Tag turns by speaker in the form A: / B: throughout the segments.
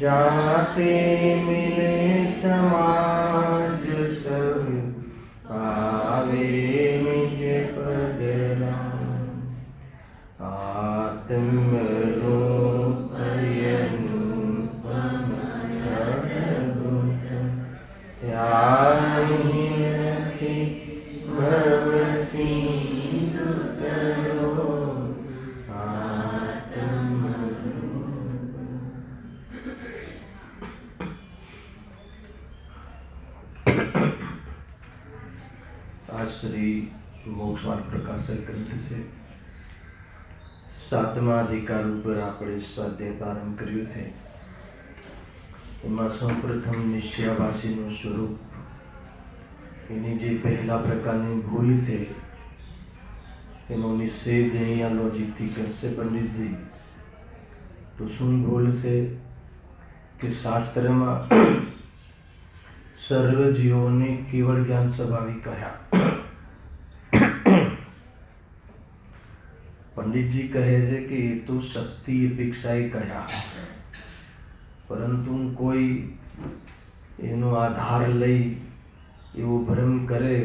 A: जाते मिले समाज सब आवे निज पद राम आत्मरूप अनुपम अद्भुत याहि रखि भव सिंधु तरो आज श्री मोक्ष मार्ग प्रकाशक ग्रंथ से सातमा अधिकार पर આપણે સ્વાધ્યાય પ્રારંભ કર્યું છે. એમાં સૌપ્રથમ નિશ્ચયાભાસીનું સ્વરૂપ, એની જે પહેલા પ્રકારની ભૂલ છે એનો નિષેધ અહીંયા લોજિકથી કરશે પંડિતજી. તો શું ભૂલ છે કે શાસ્ત્રમાં સર્વ જીવોને કેવળ જ્ઞાન સ્વભાવિક કહ્યા. પંડિતજી કહે છે કે એ તો શક્તિ અપેક્ષાએ કહ્યા, પરંતુ કોઈ એનો આધાર લઈ એવો ભ્રમ કરે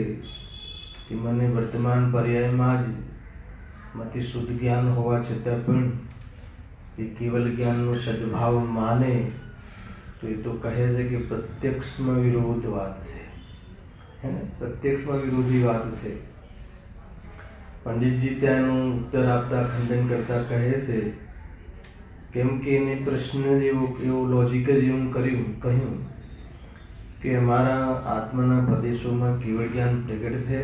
A: કે મને વર્તમાન પર્યાયમાં જ મતિ શુદ્ધ જ્ઞાન હોવા છતાં પણ એ કેવલ જ્ઞાનનો સદભાવ માને, તો એ તો કહે છે કે પ્રત્યક્ષમાં વિરોધ વાત છે, હે ને? પ્રત્યક્ષમાં વિરોધી વાત છે. પંડિતજી ત્યાંનું ઉત્તર આપતા ખંડન કરતા કહે છે, કેમ કે એને પ્રશ્ન એવો લોજિક જ એવું કહ્યું કે અમારા આત્માના પ્રદેશોમાં કેવળ જ્ઞાન પ્રગટ છે,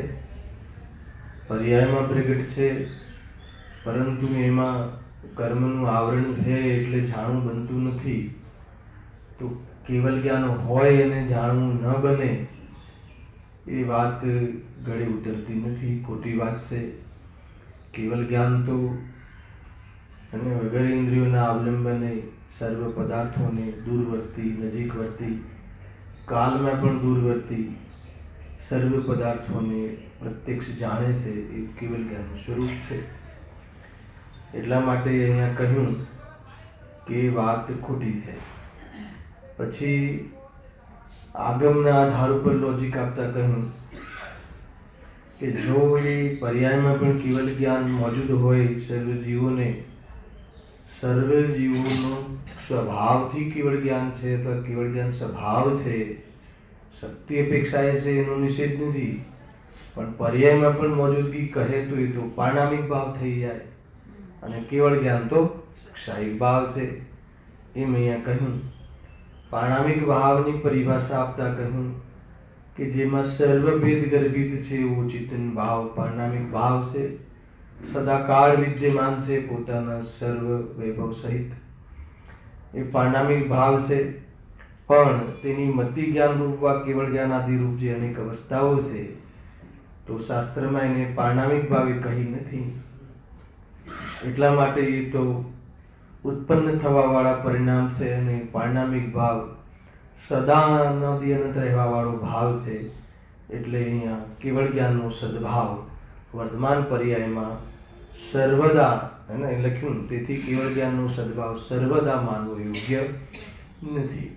A: પર્યાયમાં પ્રગટ છે, પરંતુ એમાં કર્મનું આવરણ છે એટલે જાણવું બનતું નથી. તો કેવલ જ્ઞાન હોય અને જાણવું ન બને એ વાત ગળે ઉતરતી નથી, ખોટી વાત છે. કેવલ જ્ઞાન તો અને વગર ઇન્દ્રિયોના અવલંબને સર્વ પદાર્થોને દૂરવર્તી, નજીકવર્તી, કાલમાં પણ દૂરવર્તી સર્વ પદાર્થોને પ્રત્યક્ષ જાણે છે, એ કેવલ જ્ઞાનનું સ્વરૂપ છે. એટલા માટે અહીંયા કહ્યું કે એ વાત ખોટી છે. પછી આગમના આધાર ઉપર લોજિક આપતા કહ્યું કે જો એ પર્યાયમાં પણ કેવલ જ્ઞાન મોજૂદ હોય સર્વ જીવોનો સ્વભાવથી કેવળ જ્ઞાન છે, તો કેવળ જ્ઞાન સ્વભાવ છે, શક્તિ અપેક્ષાએ છે, એનો નિષેધ નથી. પણ પર્યાયમાં પણ મોજૂદગી કહે તો એ તો પારણામિક ભાવ થઈ જાય, અને કેવળ જ્ઞાન તો ક્ષાયિક ભાવ છે. એમ અહીંયા કહ્યું. પારણામિક ભાવની પરિભાષા આપતા કહ્યું કે જેમાં સર્વભેદ ગર્ભિત છે એવો ચેતન ભાવ પારણામિક ભાવ છે, સદાકાળ વિદ્યમાન છે પોતાના સર્વ વૈભવ સહિત. એ પારણામિક ભાવ છે. પણ તેની મતિ જ્ઞાન રૂપવા કેવળ જ્ઞાન આદિ રૂપ જે અનેક અવસ્થાઓ છે, તો શાસ્ત્રમાં એને પારણામિક ભાવે કહી નથી. એટલા માટે એ તો ઉત્પન્ન થવાવાળા પરિણામ છે, અને પારણામિક ભાવ સદા નદી અનંત રહેવાવાળો ભાવ છે. એટલે અહીંયા કેવળ જ્ઞાનનો સદભાવ વર્તમાન પર્યાયમાં સર્વદા એને લખ્યું, તેથી કેવળ જ્ઞાનનો સદભાવ સર્વદા માનવો યોગ્ય નથી.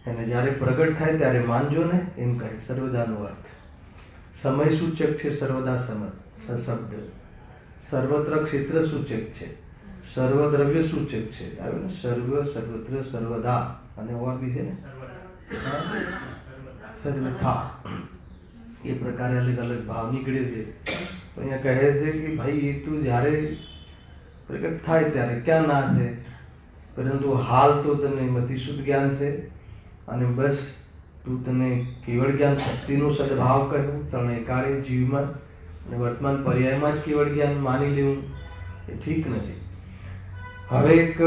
A: અને જ્યારે પ્રગટ થાય ત્યારે માનજો ને, એમ કહે. સર્વદાનો અર્થ સમય સૂચક છે, સર્વદા શબ્દ સર્વત્ર ક્ષેત્ર સૂચક છે, સર્વદ્રવ્ય સૂચક છે. આવે ને? સર્વ, સર્વત્ર, સર્વદા અને ઓર બી છે ને, સર્વથા. એ પ્રકારે અલગ અલગ ભાવ નીકળે છે. તો અહીંયા કહે છે કે ભાઈ એ તું જ્યારે પ્રગટ થાય ત્યારે ક્યાં ના છે, પરંતુ હાલ તો તને મતિ શુદ્ધ જ્ઞાન છે, અને બસ તું તને કેવળ જ્ઞાન શક્તિનું સદભાવ કહ્યું ત્રણેય કાળે જીવમાં અને વર્તમાન પર્યાયમાં જ કેવળ જ્ઞાન માની લેવું એ ઠીક નથી. હવે એક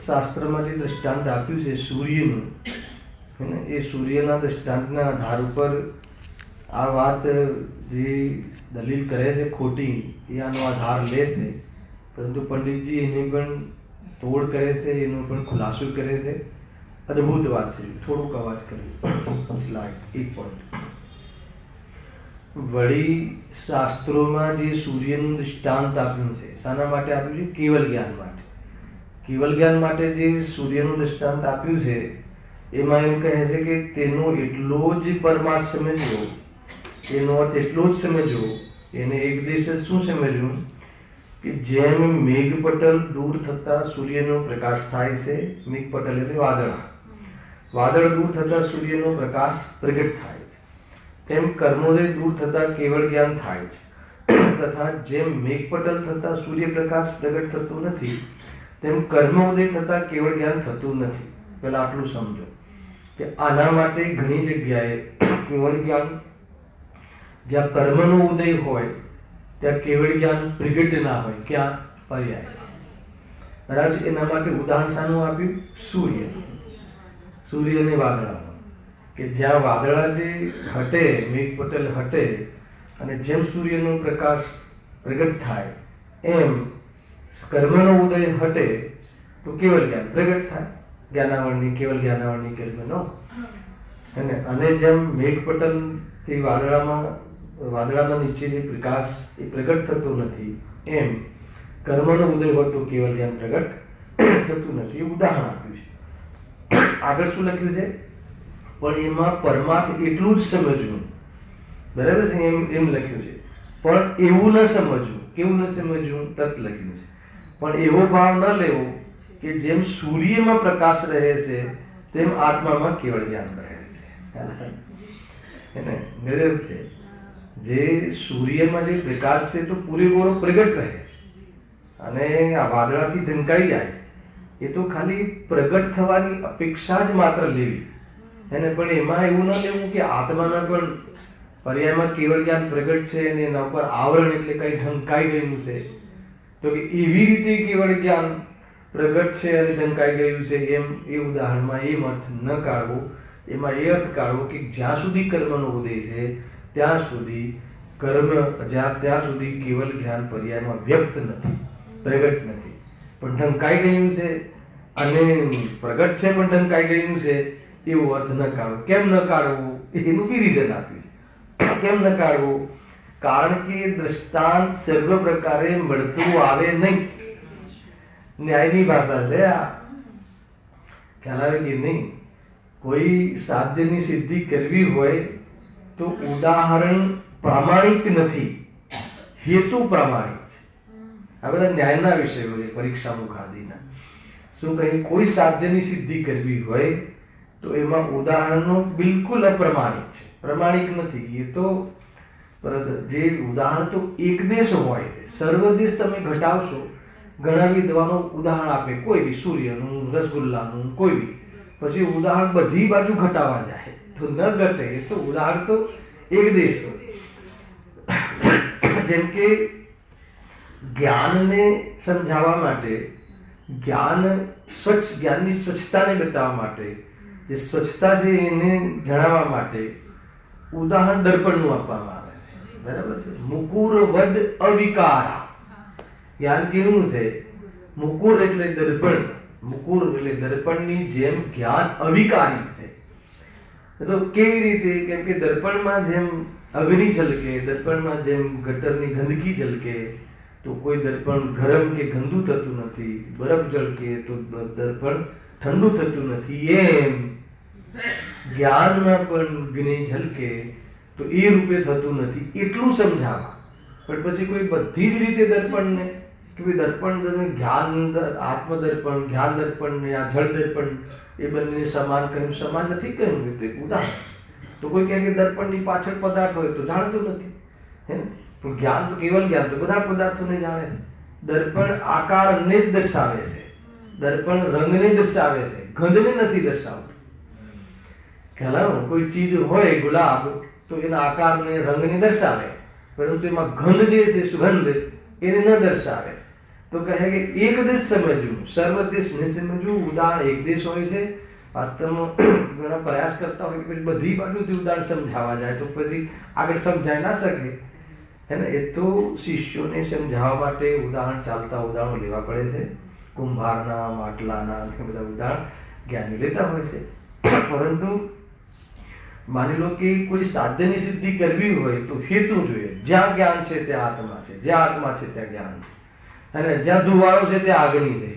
A: શાસ્ત્રમાં જે દ્રષ્ટાંત આપ્યું છે સૂર્યનું, એ સૂર્યના દ્રષ્ટાંતના આધાર ઉપર આ વાત જે દલીલ કરે છે ખોટી, એ આનો આધાર લે છે. પરંતુ પંડિતજી એને પણ તોડ કરે છે, એનો પણ ખુલાસો કરે છે. અદ્ભુત વાત છે. થોડુંક અવાજ કર્યું સ્લાઇડ 1 પોઈન્ટ. વળી શાસ્ત્રોમાં જે સૂર્યનું દૃષ્ટાંત આપ્યું છે, શાના માટે આપ્યું છે? કેવલ જ્ઞાન માટે. કેવલ જ્ઞાન માટે જે સૂર્યનું દૃષ્ટાંત આપ્યું છે એમાં એમ કહે છે કે તેનો એટલો જ પરમાર્થ સમજવો, એનો અર્થ એટલો જ સમજવો, એને એક દિવસે શું સમજવું કે જેમ મેઘપટલ દૂર થતા સૂર્યનો પ્રકાશ થાય છે, મેઘપટલ એટલે વાદળ દૂર થતા સૂર્યનો પ્રકાશ પ્રગટ થાય છે, તેમ કર્મોદય દૂર થતા કેવળ જ્ઞાન થાય છે. તથા જેમ મેઘપટલ થતા સૂર્યપ્રકાશ પ્રગટ થતું નથી, તેમ કર્મોદય થતા કેવળ જ્ઞાન થતું નથી. પહેલા આટલું સમજો કે આના માટે ઘણી જગ્યાએ કેવળ જ્ઞાન, જ્યાં કર્મનો ઉદય હોય ત્યાં કેવળ જ્ઞાન પ્રગટ ના હોય, ક્યાં પર્યાય. બરાબર. એના માટે ઉદાહરણ શાનું આપ્યું? સૂર્ય અને વાદળાનું, કે જ્યાં વાદળા જે હટે, મેઘપટલ હટે અને જેમ સૂર્યનો પ્રકાશ પ્રગટ થાય એમ કર્મનો ઉદય હટે તો કેવળ જ્ઞાન પ્રગટ થાય. જ્ઞાનાવરણી કેવળ જ્ઞાનાવરણી કર્મનો. અને જેમ મેઘપટલથી વાદળાના નીચે જે પ્રકાશ એ પ્રગટ થતો નથી, એમ કર્મનો ઉદય હોય તો કેવળ જ્ઞાન પ્રગટ થતું નથી. એ ઉદાહરણ આપ્યું છે. આગળ શું લખ્યું છે? પણ એમાં પરમાર્થ એટલું જ સમજવું. બરાબર છે? એમ લખ્યું છે. પણ એવું ન સમજવું. કેવું ન સમજવું? તત લખ્યું છે. પણ એવો ભાવ ન લેવો કે જેમ સૂર્યમાં પ્રકાશ રહે છે તેમ આત્મામાં કેવળ જ્ઞાન રહે છે. એને નિરવ છે. જે સૂર્યમાં જે પ્રકાશ છે તો પૂરેપૂરો પ્રગટ રહે છે અને આ વાદળાથી ઢંકાઈ જાય છે. એ તો ખાલી પ્રગટ થવાની અપેક્ષા જ માત્ર લેવી. એને પણ એમાં એવું ન લેવું કે આત્માના પણ પર્યાયમાં કેવળ જ્ઞાન પ્રગટ છે અને એના ઉપર આવરણ એટલે કઈ ઢંકાઈ ગયું છે, તો કે એવી રીતે કેવળ જ્ઞાન પ્રગટ છે અને ઢંકાઈ ગયું છે એમ એ ઉદાહરણમાં એમ અર્થ ન કાઢવો. એમાં એ અર્થ કાઢવો કે જ્યાં સુધી કર્મનો ઉદય છે ત્યાં સુધી ત્યાં સુધી કેવળ જ્ઞાન પર્યાયમાં વ્યક્ત નથી, પ્રગટ નથી, પણ ઢંકાઈ ગયું છે અને પ્રગટ છે પણ ઢંકાઈ ગયું છે, એવો અર્થ ન કાઢવો. કેમ ન કાઢવું? એનું બી રીઝન આપ્યું છે. કેમ ન કાઢવું? કારણ કે દ્રષ્ટાંત સર્વ પ્રકારે મળતું આવે નહીં. ન્યાયની ભાષા છે આ. ખ્યાલ આવે કે નહીં? કોઈ સાધ્યની સિદ્ધિ કરવી હોય તો ઉદાહરણ પ્રામાણિક નથી, હેતુ પ્રામાણિક છે. આ બધા ન્યાયના વિષયો છે, પરીક્ષા મુખાદિના. શું કહે? કોઈ સાધ્યની સિદ્ધિ કરવી હોય તો એમાં ઉદાહરણો બિલકુલ અપ્રમાણિક છે, પ્રમાણિક નથી. એ તો જે ઉદાહરણ તો એકદેશ હોય છે, સર્વદેશ તમે ઘટાવશો. ઘણા વિદ્વાનો ઉદાહરણ આપે, કોઈ બી સૂર્યનું, રસગુલ્લાનું, કોઈ બી, પછી ઉદાહરણ બધી બાજુ ઘટાવા જાય તો ન ઘટે. એ તો ઉદાહરણ તો એકદેશ હોય. જેમ કે જ્ઞાનને સમજાવવા માટે, જ્ઞાનની સ્વચ્છતાને બતાવવા માટે, જે સ્વચ્છતા છે એને જણાવવા માટે ઉદાહરણ દર્પણનું આપવામાં આવે છે. બરાબર છે? મુકુર વદ અવિકારા. જ્ઞાન કેવું છે? મુકુર એટલે દર્પણ. મુકુર એટલે દર્પણની જેમ જ્ઞાન અવિકારી છે. તો કેવી રીતે? કેમ કે દર્પણમાં જેમ અગ્નિ ઝલકે, દર્પણમાં જેમ ગટરની ગંદકી ઝલકે તો કોઈ દર્પણ ગરમ કે ગંદુ થતું નથી, બરફ ઝલકે તો દર્પણ ઠંડુ થતું નથી. એમ જ્ઞાનમાં પણ અગ્નિ ઝલકે તો એ રૂપે થતું નથી. એટલું સમજાવવા. પણ પછી કોઈ બધી જ રીતે દર્પણને કે ભાઈ દર્પણ તમે જ્ઞાન આત્મદર્પણ, જ્ઞાન દર્પણ ને આ જળ દર્પણ એ બંને સમાન કહ્યું. સમાન નથી કહ્યું. તો એક ઉદાહરણ. તો કોઈ કહે કે દર્પણની પાછળ પદાર્થ હોય તો જાણતું નથી. હે? પણ જ્ઞાન તો કેવલ જ્ઞાન તો બધા પદાર્થોને જાણે છે. દર્પણ આકારને જ દર્શાવે છે, દર્પણ રંગને દર્શાવે છે, ગંધને નથી દર્શાવતું. ખ્યાલ? કોઈ ચીજ હોય, ગુલાબ, તો એના આકારને રંગને દર્શાવે, પરંતુ એમાં ગંધ જે છે, સુગંધ, એને ન દર્શાવે. તો કહે કે એક દેશ સમજવું, સર્વદેશ ન સમજવું. ઉદાહરણ એક દેશ હોય છે. વાસ્તવમાં ઘણા પ્રયાસ કરતા હોય કે પછી બધી બાજુથી ઉદાહરણ સમજાવવા જાય તો પછી આગળ સમજાય ના શકે. હે ને? એ તો શિષ્યોને સમજાવવા માટે ઉદાહરણ, ચાલતા ઉદાહરણો લેવા પડે છે. કુંભારના, માટલાના બધા ઉદાહરણ જ્ઞાની લેતા હોય છે. પરંતુ માની લો કે કોઈ સાધ્યની સિદ્ધિ કરવી હોય તો હેતુ જોઈએ. જ્યાં જ્ઞાન છે ત્યાં આત્મા છે, જ્યાં આત્મા છે ત્યાં જ્ઞાન છે, અને જ્યાં ધુવાળો છે ત્યાં અગ્નિ છે.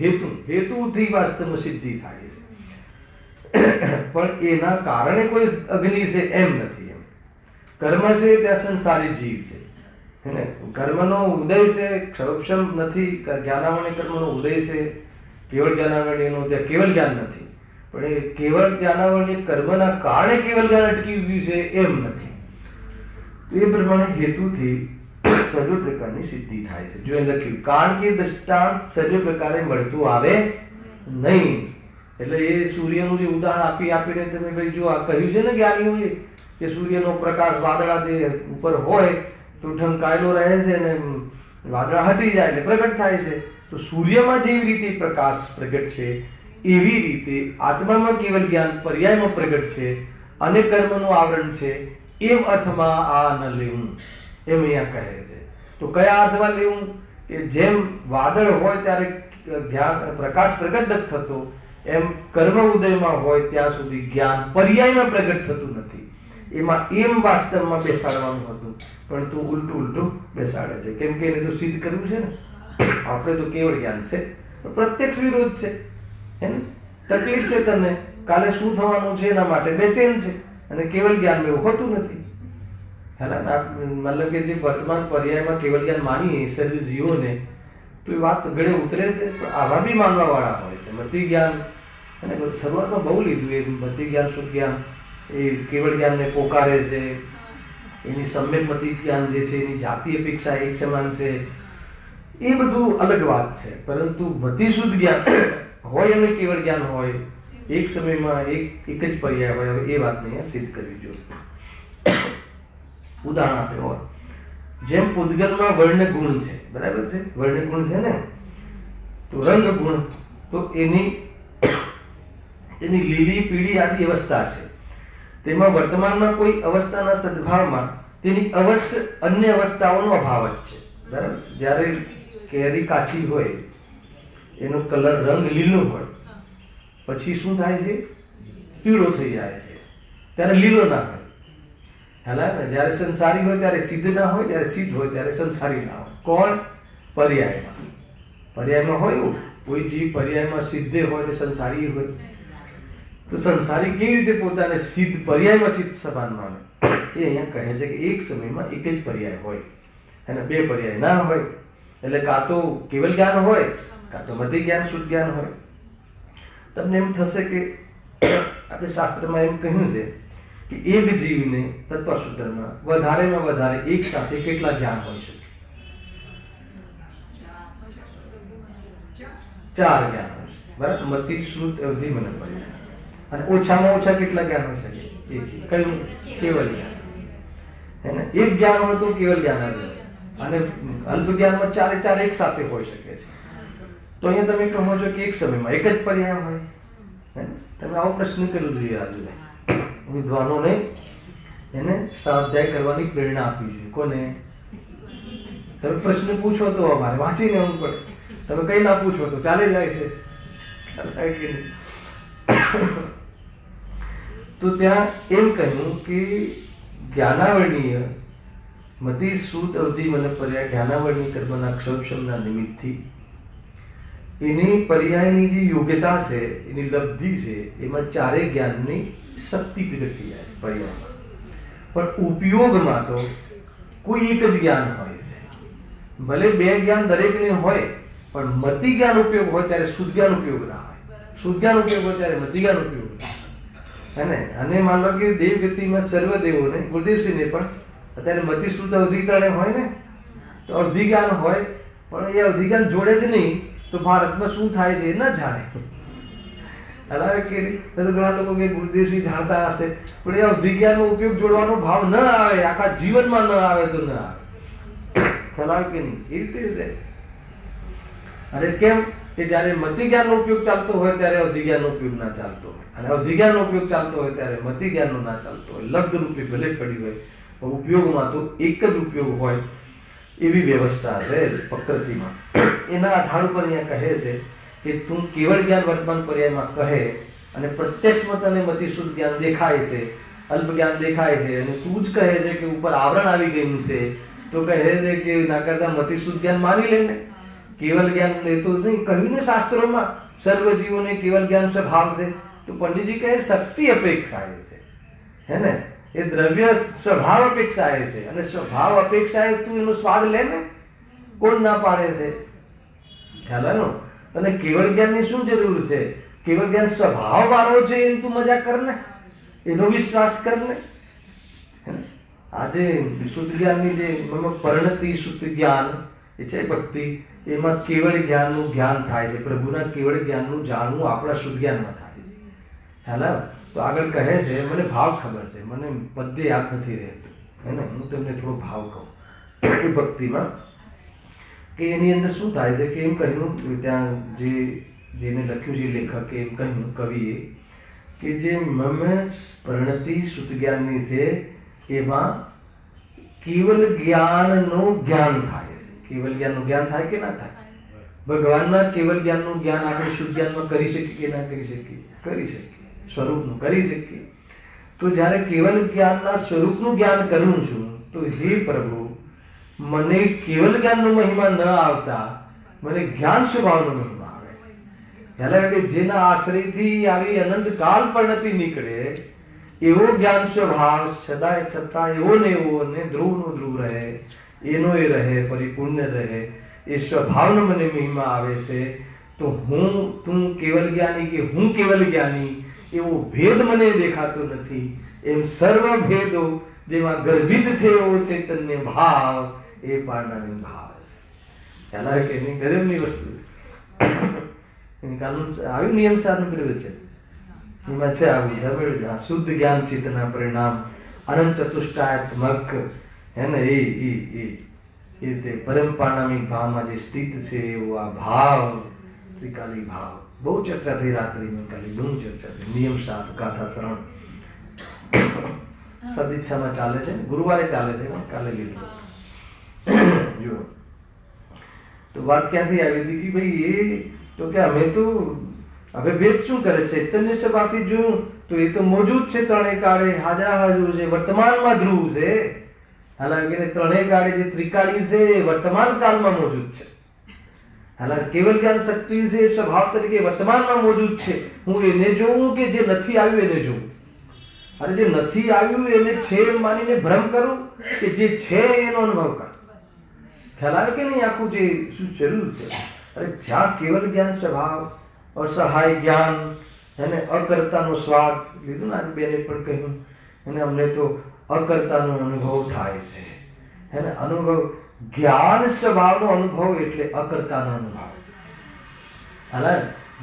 A: હેતુથી વાસ્તવમાં સિદ્ધિ થાય છે. પણ એના કારણે કોઈ અગ્નિ છે એમ નથી. એમ કર્મ છે ત્યાં સંસારી જીવ છે, હે ને. કર્મનો ઉદય છે, ક્ષોક્ષમ નથી. જ્ઞાનાવરણી કર્મનો ઉદય છે, કેવળ જ્ઞાનાવરણીનો ત્યાં કેવળ જ્ઞાન નથી. પણ એ કેવળ જ્ઞાનાવરણી કર્મના કારણે કેવળ જ્ઞાન અટકી ગયું છે એમ નથી. એ પ્રમાણે હેતુથી સર્વ પ્રકારની સિદ્ધિ થાય છે. જો એ લખ્યું કારણ કે દ્રષ્ટાંત સર્વ પ્રકારે મળતું આવે નહીં. એટલે એ સૂર્યનું જે ઉદાહરણ આપીને તમે ભાઈ જો આ કહ્યું છે ને જ્ઞાનીઓએ કે સૂર્યનો પ્રકાશ વાદળા જે ઉપર હોય તો ઢંકાયેલો રહે છે અને વાદળા હટી જાય એટલે પ્રગટ થાય છે. તો સૂર્યમાં જેવી રીતે પ્રકાશ પ્રગટ છે એવી રીતે આત્મામાં કેવલ જ્ઞાન પર્યાયમાં પ્રગટ છે અને કર્મનું આવરણ છે. એમ અર્થમાં આ ન લેવું એમ અહીંયા કહે છે. તો કયા અર્થમાં લેવું કે જેમ વાદળ હોય ત્યારે જ્ઞાન પ્રકાશ પ્રગટ નથી થતો, એમ કર્મ ઉદયમાં હોય ત્યાં સુધી જ્ઞાન પર્યાયમાં પ્રગટ થતું નથી. એમાં એમ વાસ્તવમાં બેસાડવાનું હતું, પરંતુ ઉલટું બેસાડે છે. કેમ કે એને તો સિદ્ધ કરવું છે ને. આપણે તો કેવળ જ્ઞાન છે, પ્રત્યક્ષ વિરોધ છે, હે ને. તકલીફ છે તને, કાલે શું થવાનું છે એના માટે બેચેન છે, અને કેવળ જ્ઞાન એવું હોતું નથી. મતલબ કે જે વર્તમાન પર્યાયમાં કેવળ જ્ઞાન માનીએ સર્વ જીવોને, તો એ વાત ગળે ઉતરે છે. પણ આવા બી માનવા વાળા હોય છે. મતિ જ્ઞાન અને શરૂઆતમાં બહુ લીધું એ મતિ જ્ઞાન શુદ્ધ જ્ઞાન એ કેવળ જ્ઞાનને પોકારે છે. એની સમ્યક મતિ જ્ઞાન જે છે એની જાતિ અપેક્ષા એક સમાન છે, એ બધું અલગ વાત છે. પરંતુ મતિ શુદ્ધ જ્ઞાન હોય અને કેવળ જ્ઞાન હોય એક સમયમાં એક જ પર્યાય હોય. હવે એ વાતને અહીંયા સિદ્ધ કરવી જોઈએ. ઉદાહરણ આપ્યું હોય જેમ પૂતગલમાં વર્ણ ગુણ છે, બરાબર છે, વર્ણ ગુણ છે ને. તો રંગ ગુણ તો એની લીલી પીળી આદિ અવસ્થા છે. તેમાં વર્તમાનમાં કોઈ અવસ્થાના સદભાવમાં તેની અવશ્ય અન્ય અવસ્થાઓનો અભાવ જ છે, બરાબર. જ્યારે કેરી કાચી હોય એનો કલર રંગ લીલો હોય, પછી શું થાય છે? પીળો થઈ જાય છે, ત્યારે લીલો ના હોય. જ્યારે સંસારી હોય ત્યારે સિદ્ધ ના હોય, જ્યારે સિદ્ધ હોય ત્યારે સંસારી ના હોય. કોણ? પર્યાયમાં હોય એવું. કોઈ જીવ પર્યાયમાં સિદ્ધે હોય ને સંસારી હોય, તો સંસારી કેવી રીતે પોતાને સિદ્ધ પર્યાયમાં સિદ્ધ સમાન માને? એ અહીંયા કહે છે કે એક સમયમાં એક જ પર્યાય હોય અને બે પર્યાય ના હોય. એટલે કાં તો કેવલ જ્ઞાન હોય, કાં તો મતિ જ્ઞાન શુદ્ધ જ્ઞાન હોય. તમને એમ થશે કે આપણે શાસ્ત્રમાં એમ કહ્યું છે કે એક જીવને તત્વસૂત્રમાં વધારેમાં વધારે એક સાથે કેટલા જ્ઞાન હોઈ શકે? 4 જ્ઞાન હોય છે, બરાબર. મતિ શ્રુત અવધિ મને પડે. અને ઓછામાં ઓછા કેટલા જ્ઞાન હોઈ શકે? કયું? કેવલ જ્ઞાન, હે ને. એક જ્ઞાન હોય તો કેવલ જ્ઞાન આવે, અને અલ્પ જ્ઞાનમાં 4 એક સાથે હોઈ શકે છે. તો અહીંયા તમે કહો છો કે એક સમયમાં એક જ પર્યાય હોય. તમે આવો પ્રશ્ન કરવો જોઈએ. આજે વિદ્વાનોને એને સ્વાધ્યાય કરવાની પ્રેરણા આપવી જોઈએ. કોને? તમે પ્રશ્ન પૂછો તો અમારે વાંચીને આવવું પડે. તમે કંઈ ના પૂછો તો ચાલે જાય છે. તો ત્યાં એમ કહ્યું કે જ્ઞાનાવરણીય મતિ શ્રુત અવધિ મને પર્યાય જ્ઞાનાવરણીય કર્મના ક્ષોભશમના નિમિત્તથી એની પર્યાયની જે યોગ્યતા છે, એની લબ્ધિ છે, એમાં 4 જ્ઞાનની શક્તિ પ્રગટ થઈ જાય છે પર્યાયમાં. પણ ઉપયોગમાં તો કોઈ એક જ જ્ઞાન હોય છે. ભલે 2 જ્ઞાન દરેકને હોય, પણ મતિ જ્ઞાન ઉપયોગ હોય ત્યારે શુદ્ધ જ્ઞાન ઉપયોગ ના હોય, શુદ્ધ જ્ઞાન ઉપયોગ હોય ત્યારે મતિ જ્ઞાન ઉપયોગ ના હોય, હે ને. અને માન લો કે દેવગતિમાં સર્વદેવોને, ગુરુદેવસિંહને પણ અત્યારે મતિ શુદ્ધ અવધિ તળે હોય ને, તો અવધિ જ્ઞાન હોય, પણ એ અવધિ જ્ઞાન જોડે જ નહીં તો ભારતમાં શું થાય છે એ ન જાણે. હલાવે કે ઘણા લોકો કે ગુરુદેવસિંહ જાણતા હશે, પણ એ અવધિ જ્ઞાનનો ઉપયોગ જોડવાનો ભાવ ન આવે, આખા જીવનમાં ન આવે તો ન આવે. હલાવે કે નહીં? એ રીતે છે. અને કેમ કે જ્યારે મતિ જ્ઞાનનો ઉપયોગ ચાલતો હોય ત્યારે અવધિ જ્ઞાનનો ઉપયોગ ના ચાલતો હોય, અને અવધિ જ્ઞાનનો ઉપયોગ ચાલતો હોય ત્યારે મતિ જ્ઞાનનો ના ચાલતો હોય. લબ્ધ રૂપે ભલે પડી હોય, પણ ઉપયોગમાં તો એક જ ઉપયોગ હોય એવી વ્યવસ્થા છે પ્રકૃતિમાં. એના આધાર ઉપર અહીંયા કહે છે કે તું કેવળ જ્ઞાન વર્તમાન પર્યાયમાં કહે, અને પ્રત્યક્ષમાં તને મતિ શુદ્ધ જ્ઞાન દેખાય છે, અલ્પ જ્ઞાન દેખાય છે, અને તું જ કહે છે કે ઉપર આવરણ આવી ગયું છે, તો કહે છે કે ના કરતા મતિ શુદ્ધ જ્ઞાન માની લે ને. કેવલ જ્ઞાન એ તો નહીં કહ્યું ને શાસ્ત્રોમાં, સર્વ જીવોને કેવલ જ્ઞાન સ્વભાવ છે. તો પંડિતજી કહે શક્તિ અપેક્ષાએ છે, હે ને, એ દ્રવ્ય સ્વભાવ અપેક્ષાએ છે, અને સ્વભાવ અપેક્ષાએ તું એનો સ્વાદ લે ને, કોણ ના પાડે છે? ખ્યાલ આવ્યો? તને કેવળ જ્ઞાનની શું જરૂર છે? કેવળ જ્ઞાન સ્વભાવ વાળો છે એમ તું મજા કર ને, એનો વિશ્વાસ કર ને. આજે શુદ્ધ જ્ઞાનની જે પરિણતિ શુદ્ધ જ્ઞાન એ છે ભક્તિ, એમાં કેવળ જ્ઞાનનું જ્ઞાન થાય છે, પ્રભુના કેવળ જ્ઞાનનું જાણવું આપણા શુદ્ધ જ્ઞાનમાં થાય છે. ખ્યાલ આવ્યો? તો આગળ કહે છે, મને ભાવ ખબર છે, મને પદ્ય યાદ નથી રહેતું, હે ને, હું તમને થોડો ભાવ કહું એ ભક્તિમાં, કે એની અંદર શું થાય છે કે એમ કહ્યું ત્યાં જેને લખ્યું છે લેખકે એમ કહ્યું કવિએ કે જે મમ પરિણતિ શુદ્ધ જ્ઞાનની છે એમાં કેવલ જ્ઞાનનું જ્ઞાન થાય છે. કેવલ જ્ઞાનનું જ્ઞાન થાય કે ના થાય? ભગવાનના કેવલ જ્ઞાનનું જ્ઞાન આપણે શુદ્ધ જ્ઞાનમાં કરી શકીએ કે ના કરી શકીએ? કરી શકીએ. સ્વરૂપનું કરી શકીએ. તો જ્યારે કેવલ જ્ઞાનના સ્વરૂપનું જ્ઞાન કરું છું તો હે પ્રભુ, મને કેવલ જ્ઞાનનો મહિમા ન આવતા મને જ્ઞાન સ્વભાવનો મહિમા આવે છે. એટલે કે જેના આશ્રયથી આવી અનંતકાળ પરિણતિ નીકળે એવો જ્ઞાન સ્વભાવ સદાય છતાં એવો ને એવો ને ધ્રુવનો ધ્રુવ રહે, એનો એ રહે, પરિપૂર્ણ રહે, એ સ્વભાવનો મને મહિમા આવે છે. તો તું કેવલ જ્ઞાની કે હું કેવલ જ્ઞાની એવો ભેદ મને દેખાતો નથી. એમ સર્વ ભેદો જેમાં ગર્ભિત છે એવો ચૈતન્ય ભાવ એ પારણાની ભાવ છે. ખ્યાલ કે એની ગરીબની વસ્તુ કાનૂન આવ્યું, નિયમ સારનું પ્રવચન એમાં છે આવું જબરજસ્ત શુદ્ધ જ્ઞાન ચેતના પરિણામ અનંત ચતુષ્ટાત્મક, હે ને, એ રીતે પરમ પારણામિક ભાવમાં જે સ્થિત છે એવો આ ભાવ ત્રિકાલી ભાવ. બહુ ચર્ચા થઈ રાત્રિમાં, કાલે બહુ ચર્ચા થઈ. નિયમ 7 ગાથા 3 સદઈચ્છામાં ચાલે છે, ગુરુવારે ચાલે છે, કાલે લીધું. જો તો વાત ક્યાંથી આવી હતી કે ભાઈ એ તો કે અમે તો હવે ભેદ શું કરે? ચૈતન્ય સ્વભાવથી જોયું તો એ તો મોજૂદ છે, ત્રણેય કાળે હાજરા હાજર છે, વર્તમાનમાં ધ્રુવ છે. હાલાકી ત્રણેય કાળે જે ત્રિકાળી છે એ વર્તમાન કાળમાં મોજૂદ છે. હાલાકી કેવલ જ્ઞાન શક્તિ છે સ્વભાવ તરીકે વર્તમાનમાં મોજૂદ છે. હું એને જોઉં કે જે નથી આવ્યું એને જોઉં? અરે જે નથી આવ્યું એને છે એમ માનીને ભ્રમ કરું કે જે છે એનો અનુભવ કરું? ખ્યાલ આવે કે નહીં? આખું જે શું જરૂર છે? અરે જ્યાં કેવલ જ્ઞાન સ્વભાવ, અસહાય જ્ઞાન, એને અકર્તાનો સ્વાદ લીધું ને, બેને પણ કહ્યું એને અમને તો અકર્તાનો અનુભવ થાય છે. એને અનુભવ જ્ઞાન સ્વભાવનો અનુભવ એટલે અકર્તાનો અનુભવ. હાલ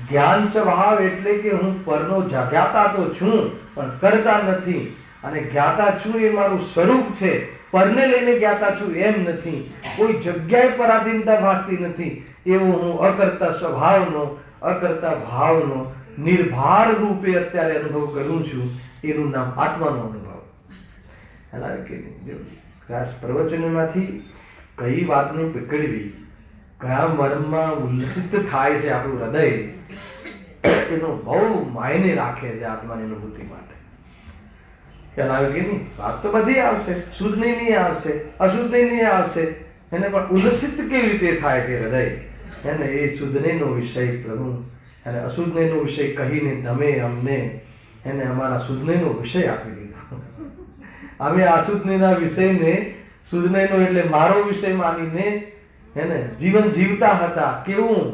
A: જ્ઞાન સ્વભાવ એટલે કે હું પરનો જ્ઞાતા તો છું પણ કરતા નથી, અને જ્ઞાતા છું એ મારું સ્વરૂપ છે, પરને લઈને જ્ઞાતા છું એમ નથી, કોઈ જગ્યાએ પરાધીનતા ભાસતી નથી, એવો હું અકર્તા સ્વભાવનો અકર્તા ભાવનો નિર્ભાર રૂપે અત્યારે અનુભવ કરું છું. એનું નામ આત્માનો અનુભવ. પ્રવચનોમાંથી કઈ વાતને પકડવી, કયા મર્મમાં ઉલ્લસિત થાય છે આપણું હૃદય, એનો બહુ માયને રાખે છે આત્માની અનુભૂતિ માટે. ખ્યાલ આવે કે નહીં? વાત તો બધી આવશે, શુદ્ધ નહીં આવશે, અશુદ્ધ નહીં આવશે, એને પણ ઉલ્લસિત કેવી રીતે થાય છે હૃદય? એને એ શુદ્ધનેનો વિષય પ્રભુ અને અશુદ્ધનેનો વિષય કહીને તમે અમને એને અમારા શુદ્ધનેનો વિષય આપી દીધો. અમે અશુદ્ધનેના વિષયને શુદ્ધનેનો એટલે મારો વિષય માનીને એને જીવન જીવતા હતા. કેવું?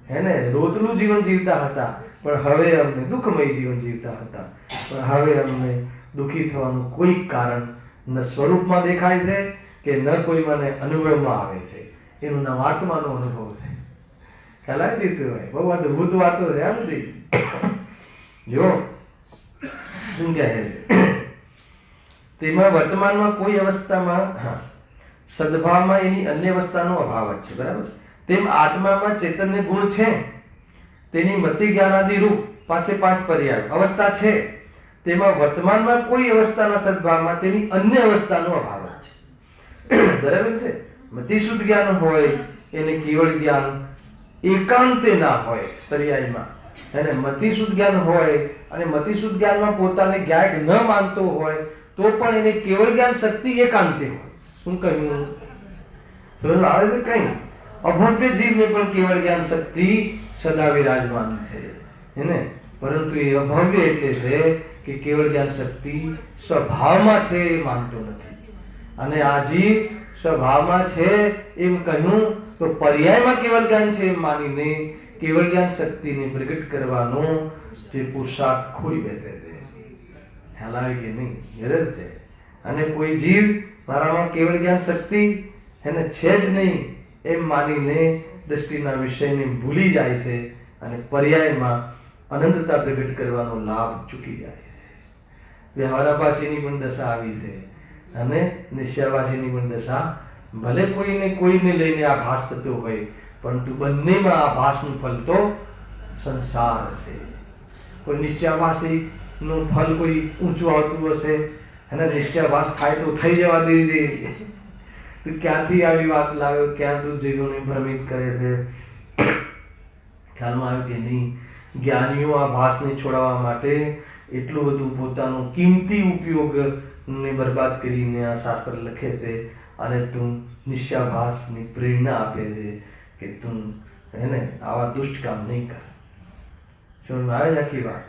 A: એને રોતલું જીવન જીવતા હતા, પણ હવે અમને દુઃખમય જીવન જીવતા હતા. પણ હવે અમને દુઃખી થવાનું કોઈ કારણ ન સ્વરૂપમાં દેખાય છે કે ન કોઈ મને અનુભવમાં આવે છે. એનું નામ આત્માનો અનુભવ છે. ખ્યાલ આવી દીધું હોય? બહુ અદભુત વાતો છે આ બધી. જો શું કહે છે તેમાં વર્તમાનમાં કોઈ અવસ્થામાં સદભાવમાં એની અન્ય અવસ્થાનો અભાવ જ છે, બરાબર છે. તેમ આત્મામાં ચૈતન્ય ગુણ છે, તેની મતિ જ્ઞાનાદિ રૂપ 5 પર્યાય અવસ્થા છે. તેમાં વર્તમાનમાં કોઈ અવસ્થાના સદભાવમાં તેની અન્ય અવસ્થાનો અભાવ જ છે, બરાબર છે. મતિ શુદ્ધ જ્ઞાન હોય એને કેવળ જ્ઞાન એકાંતે ના હોય પર્યાયમાં, અને મતિ શુદ્ધ જ્ઞાન હોય અને મતિ શુદ્ધ જ્ઞાનમાં પોતાને જ્ઞાયક ન માનતો હોય તો પણ એને કેવળ જ્ઞાન શક્તિ એકાંતે હોય. શું કહ્યું? સમજ આવે છે? કઈ અભવ્ય જીવને પણ કેવળ જ્ઞાન શક્તિ સદા વિરાજમાન છે. એને પરંતુ એ અભવ્ય એટલે છે કે કેવળ જ્ઞાન શક્તિ સ્વભાવમાં છે એ માનતો નથી. અને આ જીવ સ્વભાવમાં છે એમ કહ્યું તો પર્યાયમાં કેવળ જ્ઞાન છે એમ માનીને કેવળ જ્ઞાન શક્તિને પ્રગટ કરવાનો જે પુરુષાર્થ ખોઈ બેસે છે. ખ્યાલ આવે કે નહીં? ગરજ છે. અને કોઈ જીવ મારામાં કેવળ જ્ઞાન શક્તિ એને છે જ નહીં એમ માનીને દ્રષ્ટિના વિષયને ભૂલી જાય છે અને પર્યાયમાં અનંતતા પ્રગટ કરવાનો લાભ ચૂકી જાય છે. વ્યવહારાભાસીની પણ દશા આવી છે અને નિશ્ચયવાસીની પણ દશા. ભલે કોઈને લઈને આભાસ થતો હોય, પરંતુ બંનેમાં આભાસનું ફલ તો સંસાર છે. કોઈ નિશ્ચયાભાસીનું ફળ કોઈ ઊંચું આવતું હશે અને નિશ્ચયાભાસ થાય તો થઈ જવા દે. તો ક્યાંથી આવી વાત લાવ્યો? ક્યાં તું જીવોને ભ્રમિત કરે છે? ખ્યાલમાં આવ્યું કે નહીં? જ્ઞાનીઓ આ ભાસને છોડાવવા માટે એટલું બધું પોતાનો કિંમતી ઉપયોગને બરબાદ કરીને આ શાસ્ત્ર લખે છે અને તું નિશ્ચયાભાસની પ્રેરણા આપે છે કે તું એને આવા દુષ્ટ કામ નહીં કર. સમજમાં આવે છે આખી વાત?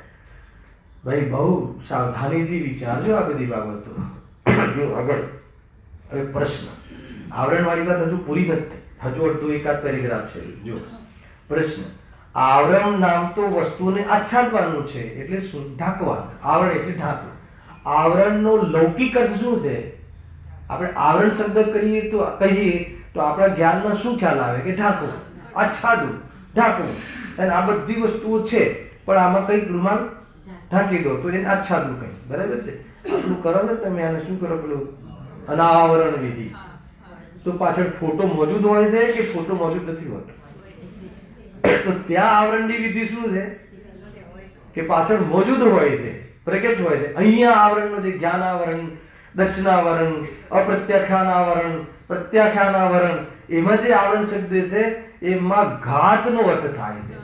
A: ભાઈ બહુ સાવધાનીથી વિચારજો આ બધી બાબતો. જો આગળ હવે પ્રશ્ન, આવરણવાળી વાત હજુ પૂરી નથી, હજુ અડધું એકાદ પેરેગ્રાફ છે. જો પ્રશ્ન, આવરણ નામ તો વસ્તુને આચ્છાદવાનું છે, એટલે શું? ઢાંકવાનું. આવરણ એટલે ઢાંકવું. આવરણનો લૌકિક અર્થ શું છે? આપણે આવરણ શબ્દ કહીએ તો આપણા જ્ઞાનમાં શું ખ્યાલ આવે? કે ઢાંકવું, આચ્છાદવું, ઢાંકવું. અને આ બધી વસ્તુઓ છે, પણ આમાં કંઈક રૂમાલ ઢાંકી દો તો એને આચ્છાદવું કંઈ. બરાબર છે? આટલું કરો ને તમે, આને શું કરો? પેલું અનાવરણ વિધિ. તો પાછળ ફોટો મોજૂદ હોય છે કે ફોટો મોજૂદ નથી હોતો? તો ત્યાં આવરણની વિધિ શું છે? કે પાછળ મોજૂદ હોય છે, પ્રગટ હોય છે. અહીંયા આવરણનો જે જ્ઞાન આવરણ, દર્શનાવરણ, અપ્રત્યાખ્યાનાવરણ, પ્રત્યાખ્યાનાવરણ, એમાં જે આવરણ શબ્દ છે એમાં ઘાતનો અર્થ થાય છે.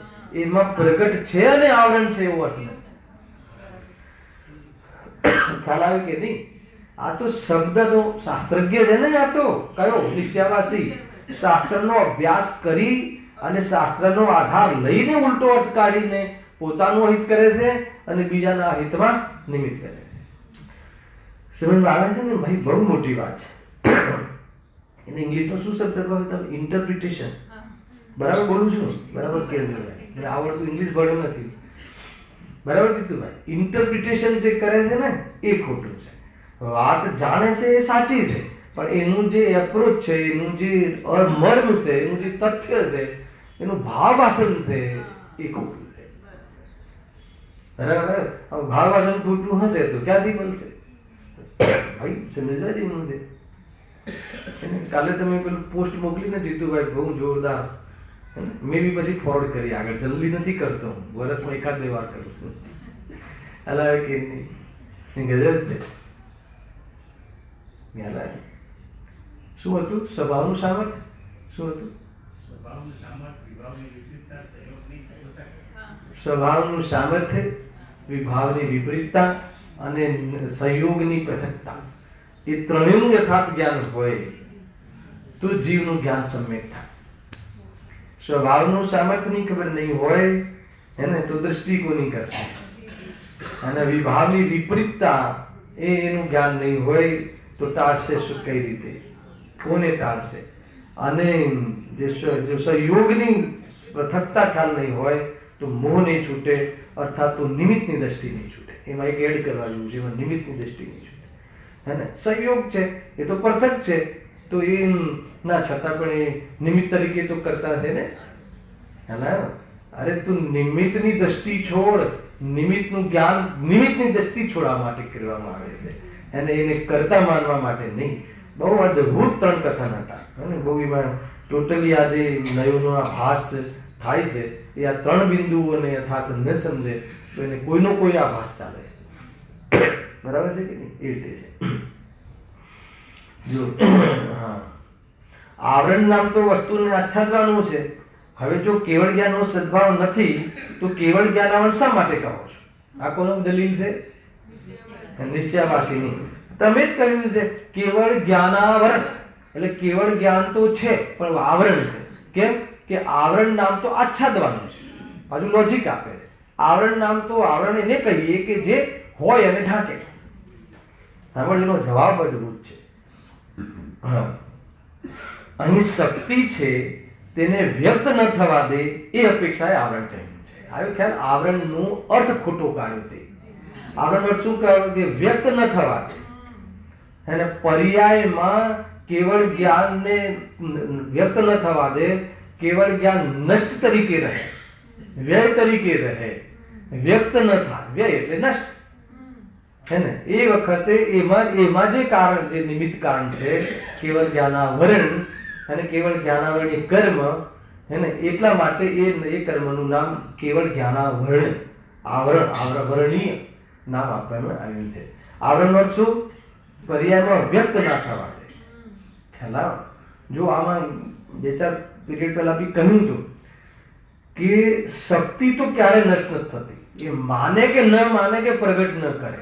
A: એમાં પ્રગટ છે અને આવરણ છે એવો અર્થ નથી. ખ્યાલ આવે કે નહીં? આ તો શબ્દનો શાસ્ત્રજ્ઞ છે ને. આ તો કયો? નિશ્ચયવાસી. શાસ્ત્રનો અભ્યાસ કરી અને શાસ્ત્રનો આધાર લઈને ઉલટો અર્થ કાઢીને પોતાનું હિત કરે છે અને બીજાના હિતમાં નિમિત્ત કરે છે. સમજમાં આવે છે ને ભાઈ? બહુ મોટી વાત છે. એને ઇંગ્લિશમાં શું શબ્દ કહો તમે? ઇન્ટરપ્રિટેશન. બરાબર બોલું છું? બરાબર કહેજો. આવડતું ઇંગ્લિશ ભણ્યું નથી. બરાબર કીધું ભાઈ? ઇન્ટરપ્રિટેશન જે કરે છે ને એ ખોટું છે. વાત જાણે છે એ સાચી છે, પણ એનું જે એપ્રોચ છે, એનું જે મર્મ છે, એનું જે તથ્ય છે, એનું ભાવભાષણ છે એ ખોટું છે. બરાબર? ભાવભાષણ ખોટું હશે તો ક્યાંથી બનશે ભાઈ? સમજવા જેવું છે. કાલે તમે પેલું પોસ્ટ મોકલીને જીતુભાઈ બહુ જોરદાર, મેં બી પછી ફોરવર્ડ કરી આગળ. જલ્દી નથી કરતો હું, વર્ષમાં એકાદ બે વાર કરું છું. અલા કે નહીં? ગજબ છે. શું હતું સ્વભાવનું સામર્થ્ય? શું હતું સ્વભાવનું સામર્થ્ય, વિભાવની વિપરીતતા અને સંયોગની પૃથકતા. એ ત્રણેયનું યથાર્થ જ્ઞાન હોય તો જીવનું જ્ઞાન સમ્યક થાય. સ્વભાવનું સામર્થ્યની ખબર નહીં હોય એને તો દ્રષ્ટિકોની કરશે. અને વિભાવની વિપરીતતા એનું જ્ઞાન નહીં હોય તો ટાળશે શું? કઈ રીતે? કોને ટાળશે? અને જે સંયોગની પૃથકતા ખ્યાલ નહીં હોય તો મોહ નહીં છૂટે, અર્થાત તો નિમિત્તની દ્રષ્ટિ નહીં છૂટે. એમાં એક એડ કરવા જેવું છે, એમાં નિમિત્તની દ્રષ્ટિ નહીં છૂટે. હે ને? સંયોગ છે એ તો પૃથક છે, તો એ ના છતાં પણ એ નિમિત્ત તરીકે તો કરતા છે ને. અરે તું નિમિત્તની દ્રષ્ટિ છોડ. નિમિત્તનું જ્ઞાન નિમિત્તની દ્રષ્ટિ છોડવા માટે કરવામાં આવે છે, અને એને કરતા માનવા માટે નહીં. બહુ અદભુત 3 કથન હતા. અને બહુ એમાં ટોટલી આ જે નયોનો આ ભાસ થાય છે એ આ 3 બિંદુઓને યથાર્થ ન સમજે તો એને કોઈનો કોઈ આ ભાસ ચાલે છે. બરાબર છે કે નહીં? એ રીતે છે. જો હા, આવરણ નામ તો વસ્તુને આચ્છાદવાનું છે. હવે જો કેવળ જ્ઞાનનો સદભાવ નથી તો કેવળ જ્ઞાનાવરણ શા માટે કહો છો? આ કોનો દલીલ છે? નિશ્ચયવાસીની. તમે જ કહ્યું છે કેવળ જ્ઞાનાવરણ, એટલે કેવળ જ્ઞાન તો છે પણ આવરણ છે. કેમ? કે આવરણ નામ તો આચ્છાદવાનું છે. પાછું લોજિક આપે છે. આવરણ નામ તો આવરણ એને કહીએ કે જે હોય અને ઢાંકે. પણ એનો જવાબ અદભુત છે. હા, અહીં શક્તિ છે તેને વ્યક્ત ન થવા દે એ અપેક્ષાએ આવરણ કહ્યું છે. આવ્યો ખ્યાલ? આવરણનો અર્થ ખોટો કાઢ્યો. તે આવરણ અર્થ શું કહ્યું? કે વ્યક્ત ન થવા દે. અને પર્યાયમાં કેવળ જ્ઞાનને વ્યક્ત ન થવા દે, કેવળ જ્ઞાન નષ્ટ તરીકે રહે, વ્યય તરીકે રહે, વ્યક્ત ન થાય. વ્યય એટલે નષ્ટ હે ને. એ વખતે એમાં જે કારણ છે, નિમિત્ત કારણ છે કેવળ જ્ઞાનાવરણ, અને કેવળ જ્ઞાનાવરણ એ કર્મ હે ને, એટલા માટે એ કર્મનું નામ કેવળ જ્ઞાનાવરણ, આવરણીય નામ આપવામાં આવ્યું છે. આવરણ અર્થ શું? પર્યાયમાં વ્યક્ત ના થવા દે. ખ્યાલ આવે? જો આમાં 2-4 પીરિયડ પહેલા બી કહ્યું હતું કે શક્તિ તો ક્યારે નષ્ટ નથી થતી. એ માને કે ન માને કે પ્રગટ ન કરે,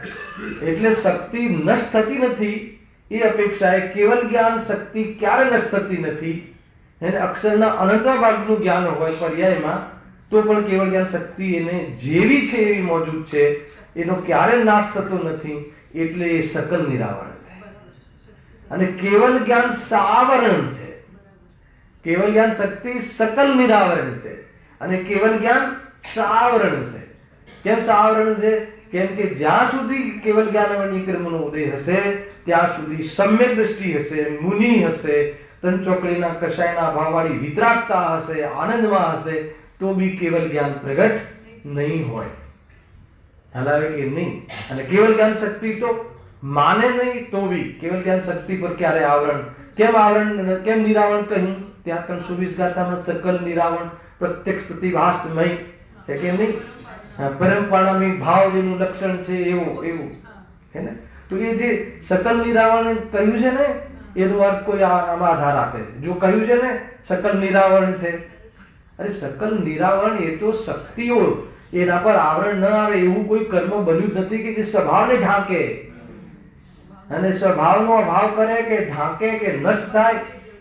A: એટલે શક્તિ નષ્ટ થતી નથી. એ અપેક્ષાએ કેવલ જ્ઞાન શક્તિ ક્યારે નષ્ટ થતી નથી. એને અક્ષરના અનંત ભાગનું જ્ઞાન હોય પર્યાયમાં, તો પણ કેવળ જ્ઞાન શક્તિ એને જેવી છે એવી મોજૂદ છે, એનો ક્યારે નાશ થતો નથી. એટલે એ સકલ નિરાવરણ છે. અને કેવલ જ્ઞાન સાવરણ છે. કેવલ જ્ઞાન શક્તિ સકલ નિરાવરણ છે, અને કેવલ જ્ઞાન સાવરણ છે. કેમ સાવરણ છે? કેમ કે જ્યાં સુધી કેવલ જ્ઞાનાવરણી કર્મનો ઉદય હશે ત્યાં સુધી સમ્યક દ્રષ્ટિ હશે, મુનિ હશે, ત્રણ ચોકડીના કષાયના ભાવવાળી વિતરાગતા હશે, આનંદમાં હશે, તો બી કેવલ જ્ઞાન પ્રગટ નહીં હોય. હલાવે કે નહીં. અને કેવલ જ્ઞાન શક્તિ તો માને નહીં તો બી કેવલ જ્ઞાન શક્તિ પર ક્યારે આવરણ? કેમ નિરાવરણ કહ્યું? ત્યાં 320 ગાથામાં સકલ નિરાવરણ પ્રત્યક્ષ પ્રતિભાસમય છે કે નહીં? પરમપાણામી ભાવ જેનું લક્ષણ છે એવું હે ને. તો એ જે સકલ નિરાવરણ કહ્યું છે ને, એનો અર્થ કોઈ આમાં આધાર આપે છે. જો કહ્યું છે ને સકલ નિરાવરણ છે, અરે સકલ નિરાવરણ એ તો શક્તિઓ, એના પર આવરણ ન આવે એવું કોઈ કર્મ બન્યું જ નથી કે જે સ્વભાવને ઢાંકે. અને સ્વભાવનો અભાવ કરે કે ઢાંકે કે નષ્ટ થાય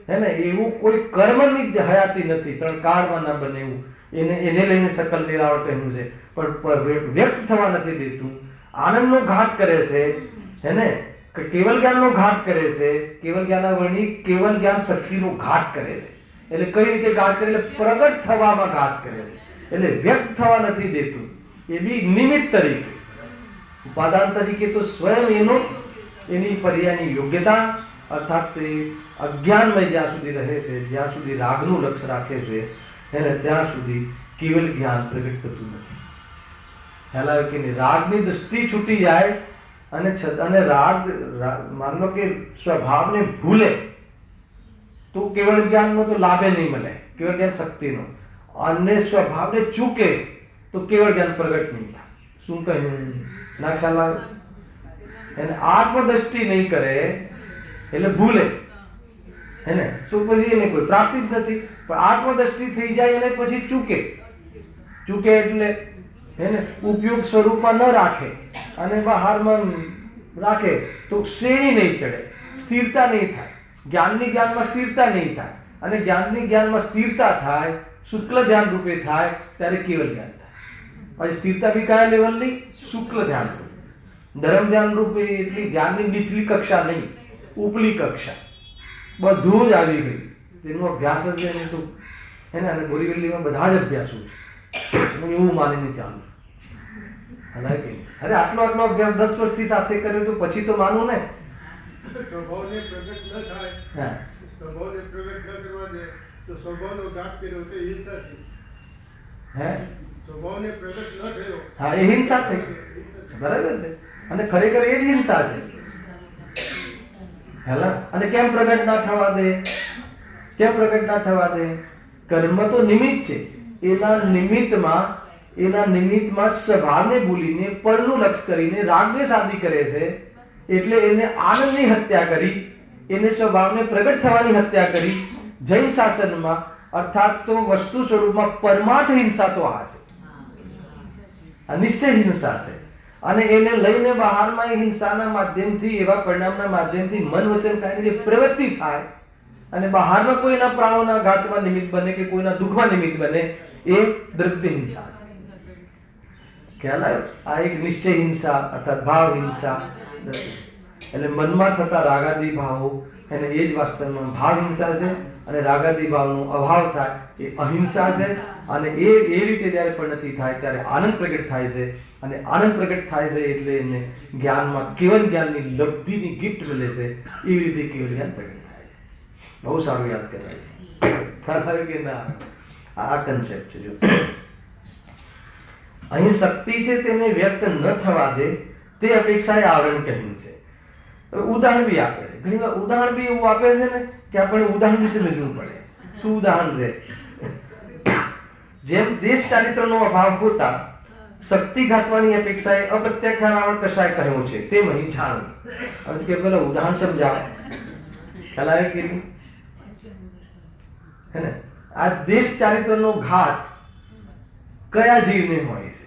A: હે ને, એવું કોઈ કર્મની હયાતી નથી. 3 કાળમાં ન બને એવું. એને લઈને સકલ નિરાવરણ કહ્યું છે. પણ વ્યક્ત થવા નથી દેતું. આનંદનો ઘાત કરે છે હે ને, કેવલ જ્ઞાનનો ઘાત કરે છે. કેવલ જ્ઞાનાવરણી કેવલ જ્ઞાન શક્તિનો ઘાત કરે છે. એટલે કઈ રીતે ઘાત કરે? એટલે પ્રગટ થવામાં ઘાત કરે છે. એટલે વ્યક્ત થવા નથી દેતું. એ બી નિમિત્ત તરીકે, ઉપાદાન તરીકે તો સ્વયં એની પર્યાયની યોગ્યતા, અર્થાત અજ્ઞાનમય જ્યાં સુધી રહે છે, જ્યાં સુધી રાગનું લક્ષ્ય રાખે છે એને, ત્યાં સુધી કેવલ જ્ઞાન પ્રગટ થતું નથી. ખ્યાલ આવે કે નહીં? રાગની દૃષ્ટિ છૂટી જાય અને રાગ માન લો કે સ્વભાવને ભૂલે તો કેવળ જ્ઞાનનો તો લાભે નહીં મળે, કેવળ જ્ઞાન શક્તિનો. અને સ્વભાવને ચૂકે તો કેવળ જ્ઞાન પ્રગટ નહીં થાય. શું કહ્યું? ના ખ્યાલ આવે? એને આત્મદ્રષ્ટિ નહીં કરે એટલે ભૂલે હે ને, તો પછી એને કોઈ પ્રાપ્તિ જ નથી. પણ આત્મદ્રષ્ટિ થઈ જાય અને પછી ચૂકે એટલે હે ને, ઉપયોગ સ્વરૂપમાં ન રાખે અને બહારમાં રાખે તો શ્રેણી નહીં ચડે, સ્થિરતા નહીં થાય. જ્ઞાનમાં સ્થિરતા નહીં થાય. અને જ્ઞાનમાં સ્થિરતા થાય, શુક્લ ધ્યાન રૂપે થાય, ત્યારે કેવલ જ્ઞાન થાય. પછી સ્થિરતા બી કયા લેવલની? શુક્લ ધ્યાન રૂપે. ધર્મ ધ્યાન રૂપે એટલી ધ્યાનની નીચલી કક્ષા નહીં, ઉપલી કક્ષા બધું જ આવી ગયું. તેનો અભ્યાસ જ એને તો હે ને. અને બોરીવલીમાં બધા જ અભ્યાસો છે. હું એવું માનીને ચાલું. અરે આટલો અભ્યાસ 10 વર્ષથી સાથે કર્યો તો પછી તો માનું ને.
B: સ્વભાવને પ્રગટ ન થાય,
A: હા,
B: સ્વભાવને પ્રગટ ન કરવા દે તો સ્વભાવનો ઘાત કર્યો તો હિંસા થઈ.
A: હે,
B: સ્વભાવને પ્રગટ ન થયો,
A: હા, એ હિંસા થઈ. બરાબર છે. અને ખરેખર એ જ હિંસા છે. હેલા. અને કેમ પ્રગટ ના થવા દે? કેમ પ્રગટ ના થવા દે? કર્મ તો નિમિત્ત છે. એના નિમિત્તમાં સ્વભાવને ભૂલીને, પરનું લક્ષ્ય કરીને રાગને સાધી કરે છે. એટલે એને આનંદની હત્યા કરી, એને સ્વભાવને પ્રગટ થવાની હત્યા કરી. જૈન શાસનમાં અર્થાત તો વસ્તુ સ્વરૂપમાં પરમાર્થ હિંસા તો આ છે, અનિશ્ચય હિંસા છે. અને એને લઈને બહારમાં હિંસાના માધ્યમથી, એવા પરિણામના માધ્યમથી મન વચન કાયની જે પ્રવૃત્તિ થાય અને બહારમાં કોઈના પ્રાણોના ઘાતમાં નિમિત્ત બને કે કોઈના દુઃખમાં નિમિત્ત બને, એ દ્રવ્ય હિંસા છે. ખ્યાલ આવ્યો? આ એક નિશ્ચય હિંસા અર્થાત ભાવ હિંસા, એટલે મનમાં થતા રાગાદી ભાવો એને એ જ વાસ્તવમાં ભાવ હિંસા છે. અને રાગાદી ભાવનો અભાવ થાય એ અહિંસા છે. અને એ રીતે જ્યારે પરિણતિ થાય ત્યારે આનંદ પ્રગટ થાય છે. અને આનંદ પ્રગટ થાય છે એટલે એને જ્ઞાનમાં કેવલ જ્ઞાનની લબ્ધિની ગિફ્ટ મળે છે. એવી રીતે કેવલ જ્ઞાન પ્રગટ થાય છે. બહુ સારું યાદ કરાય કે ના? આ કન્સેપ્ટ છે. જો અહીં શક્તિ છે તેને વ્યક્ત ન થવા દે તે અપેક્ષાએ આવરણ કહ્યું છે. ઉદાહરણ બી આપે છે. ઘણી વાર ઉદાહરણ બી એવું આપે છે ને કે આપણે ઉદાહરણ વિશે સમજવું પડે. શું ઉદાહરણ છે? જેમ દેશ ચારિત્રનો અભાવ હોતા શક્તિ ઘાતવાની અપેક્ષાએ અપ્રત્યાખ્યાન કશાય કહ્યું છે તેમ અહીં જાણવું. હવે કે પેલા ઉદાહરણ સમજાવ ખ્યાલ આવે કે નહીં? હે ને? આ દેશ ચારિત્રનો ઘાત કયા જીવને હોય છે?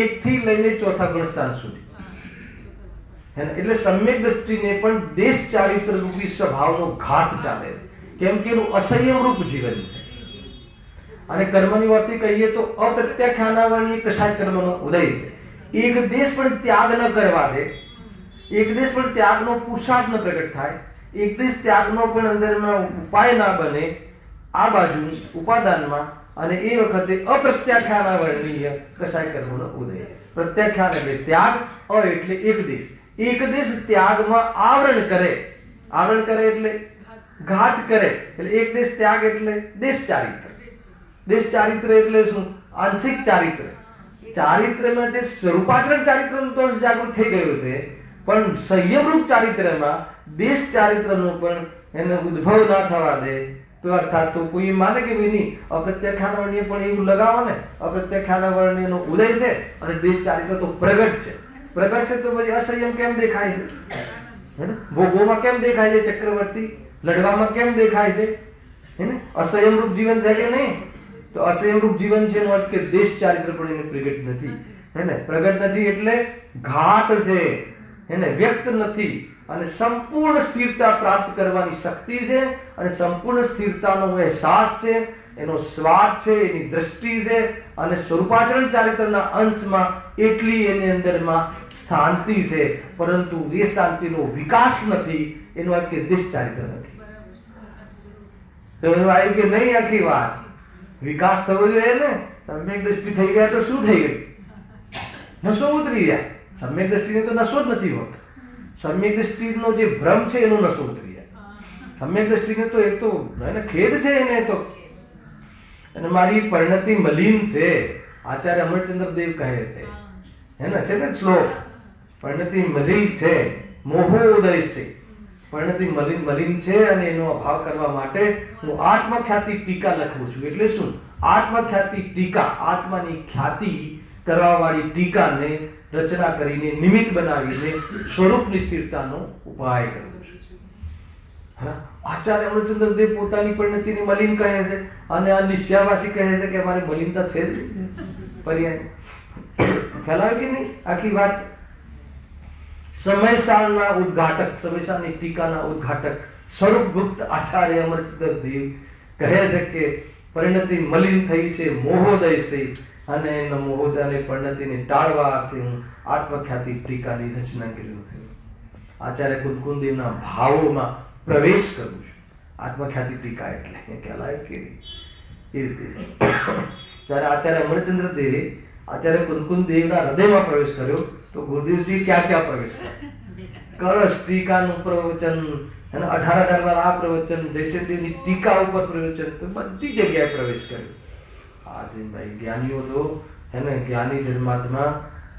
A: 1 થી લઈને 4થા ગુણસ્થાન સુધી. એટલે સમ્યક દ્રષ્ટિને પણ દેશ ચારિત્ર રૂપી સ્વભાવનો ઘાત ચાલે છે. કેમ કે એનું અસંયમ રૂપ જીવન છે. અને કર્મની વાતથી કહીએ તો અપ્રત્યાખ્યાનાવરણીય કશાય કર્મનો ઉદય છે. એક દેશ પણ ત્યાગ ન કરવા દે, એક દેશ પણ ત્યાગનો પુરુષાર્થ ન પ્રગટ થાય, એક દેશ ત્યાગનો પણ અંદરમાં ઉપાય ના બને આ બાજુ ઉપાદાનમાં. અને એ વખતે અપ્રત્યાખ્યાનાવરણીય કશાય કર્મનો ઉદય. પ્રત્યાખ્યાન એટલે ત્યાગ, અ એટલે એક દેશ. એક દેશ ત્યાગમાં આવરણ કરે. આવરણ કરે એટલે ઘાત કરે. એટલે એક દેશ ત્યાગ એટલે દેશ ચારિત્ર. દેશ ચારિત્ર એટલે શું? આંશિક ચારિત્ર. ચારિત્રમાં જે સ્વરૂપાચરણ ચારિત્રનો તો જાગૃત થઈ ગયો છે, પણ સંયમરૂપ ચારિત્રમાં દેશ ચારિત્રનો પણ એને ઉદ્ભવ ના થવા દે. તો અર્થાત તો કોઈ માને કે ભાઈ નહીં, અપ્રત્યાખ્યાનવર્ણ્ય પણ એવું લગાવો ને, અપ્રત્યાખ્યાનવર્ણ્યનો ઉદય છે અને દેશ ચારિત્ર તો પ્રગટ છે. પ્રગટ છે તો પછી અસંયમ કેમ દેખાય છે? હે ને? ભોગોમાં કેમ દેખાય છે? ચક્રવર્તી લડવામાં કેમ દેખાય છે? હે ને? અસંયમ રૂપ જીવન છે કે નહીં? તો અસંયમ રૂપ જીવન છે એનો અર્થ કે દેશ ચારિત્ર પણ એને પ્રગટ નથી. હે ને? પ્રગટ નથી એટલે ઘાત છે. એને વ્યક્ત નથી. અને સંપૂર્ણ સ્થિરતા પ્રાપ્ત કરવાની શક્તિ છે. અને સંપૂર્ણ સ્થિરતાનો અહેસાસ છે, એનો સ્વાદ છે, એની દ્રષ્ટિ છે. અને સ્વરૂપાચરણ ચારિત્રના અંશમાં એટલી એની અંદરમાં શાંતિ છે, પરંતુ એ શાંતિનો વિકાસ નથી. એનો અર્થ કે દેશ ચારિત્ર નથી. તો એનું આવ્યું કે નહીં? આખી વાત વિકાસ થવો જોઈએ ને. સમ્યક દ્રષ્ટિ થઈ ગયા તો શું થઈ ગયું? નશો ઉતરી જાય. સમ્યક દ્રષ્ટિને તો નશો જ નથી હોતો. સમ્યક દ્રષ્ટિનો જે ભ્રમ છે એનો નશો ઉતરી જાય. સમ્યક દ્રષ્ટિને તો એક તો એને ખેદ છે એને તો. અને મારી પરિણતિ મલિન છે. આચાર્ય અમરચંદ્ર દેવ કહે છે, હે ને? છે ને શ્લોક, પરિણતિ મલિન છે, મોહો ઉદય છે. પરિણતિ મલિન છે અને એનો અભાવ કરવા માટે હું આત્મખ્યાતિ ટીકા લખું છું. એટલે શું? આત્મખ્યાતિ ટીકા, આત્માની ખ્યાતિ કરવા વાળી ટીકાને રચના કરીને નિમિત્ત બનાવીને સ્વરૂપની સ્થિરતાનો ઉપાય કર્યો છે. આચાર્ય અમરચંદ્ર દેવ પોતાની પરિણતિને મલિન કહે છે અને આ નિશ્ચયવાસી કહે છે કે અમારી મલિનતા છે જ પર્યાય. ખ્યાલ આવે કે નહીં? આખી વાત સમયસાળના ઉદ્ઘાટક, સમયસાળની ટીકાના ઉદ્ઘાટક સ્વરૂપગુપ્ત આચાર્ય અમરચંદ્ર દેવ કહે છે કે પરિણતિ મલિન થઈ છે, મોહોદય છે. અને એના મોહોદયને પરિણતિને ટાળવા અર્થે હું આત્મખ્યાતિ ટીકાની રચના કર્યું છે. આચાર્ય કુંકુમદેવના ભાવોમાં પ્રવેશ કરું છું. આત્મખ્યાતિ ટીકા એટલે ખ્યાલ આવે કે નહીં? એ રીતે જ્યારે આચાર્ય અમરચંદ્ર દેવે આચાર્ય કુંકુમદેવના હૃદયમાં પ્રવેશ કર્યો તો ગુરુદેવજી ક્યાં ક્યાં પ્રવેશ કર્યો? કળશ ટીકાનું પ્રવચન, અને 18 વાર આ પ્રવચન, જયસેનદેવની ટીકા ઉપર પ્રવચન, તો બધી જગ્યાએ પ્રવેશ કર્યો. આજે ભાઈ જ્ઞાનીઓ તો એને જ્ઞાની ધર્માત્મા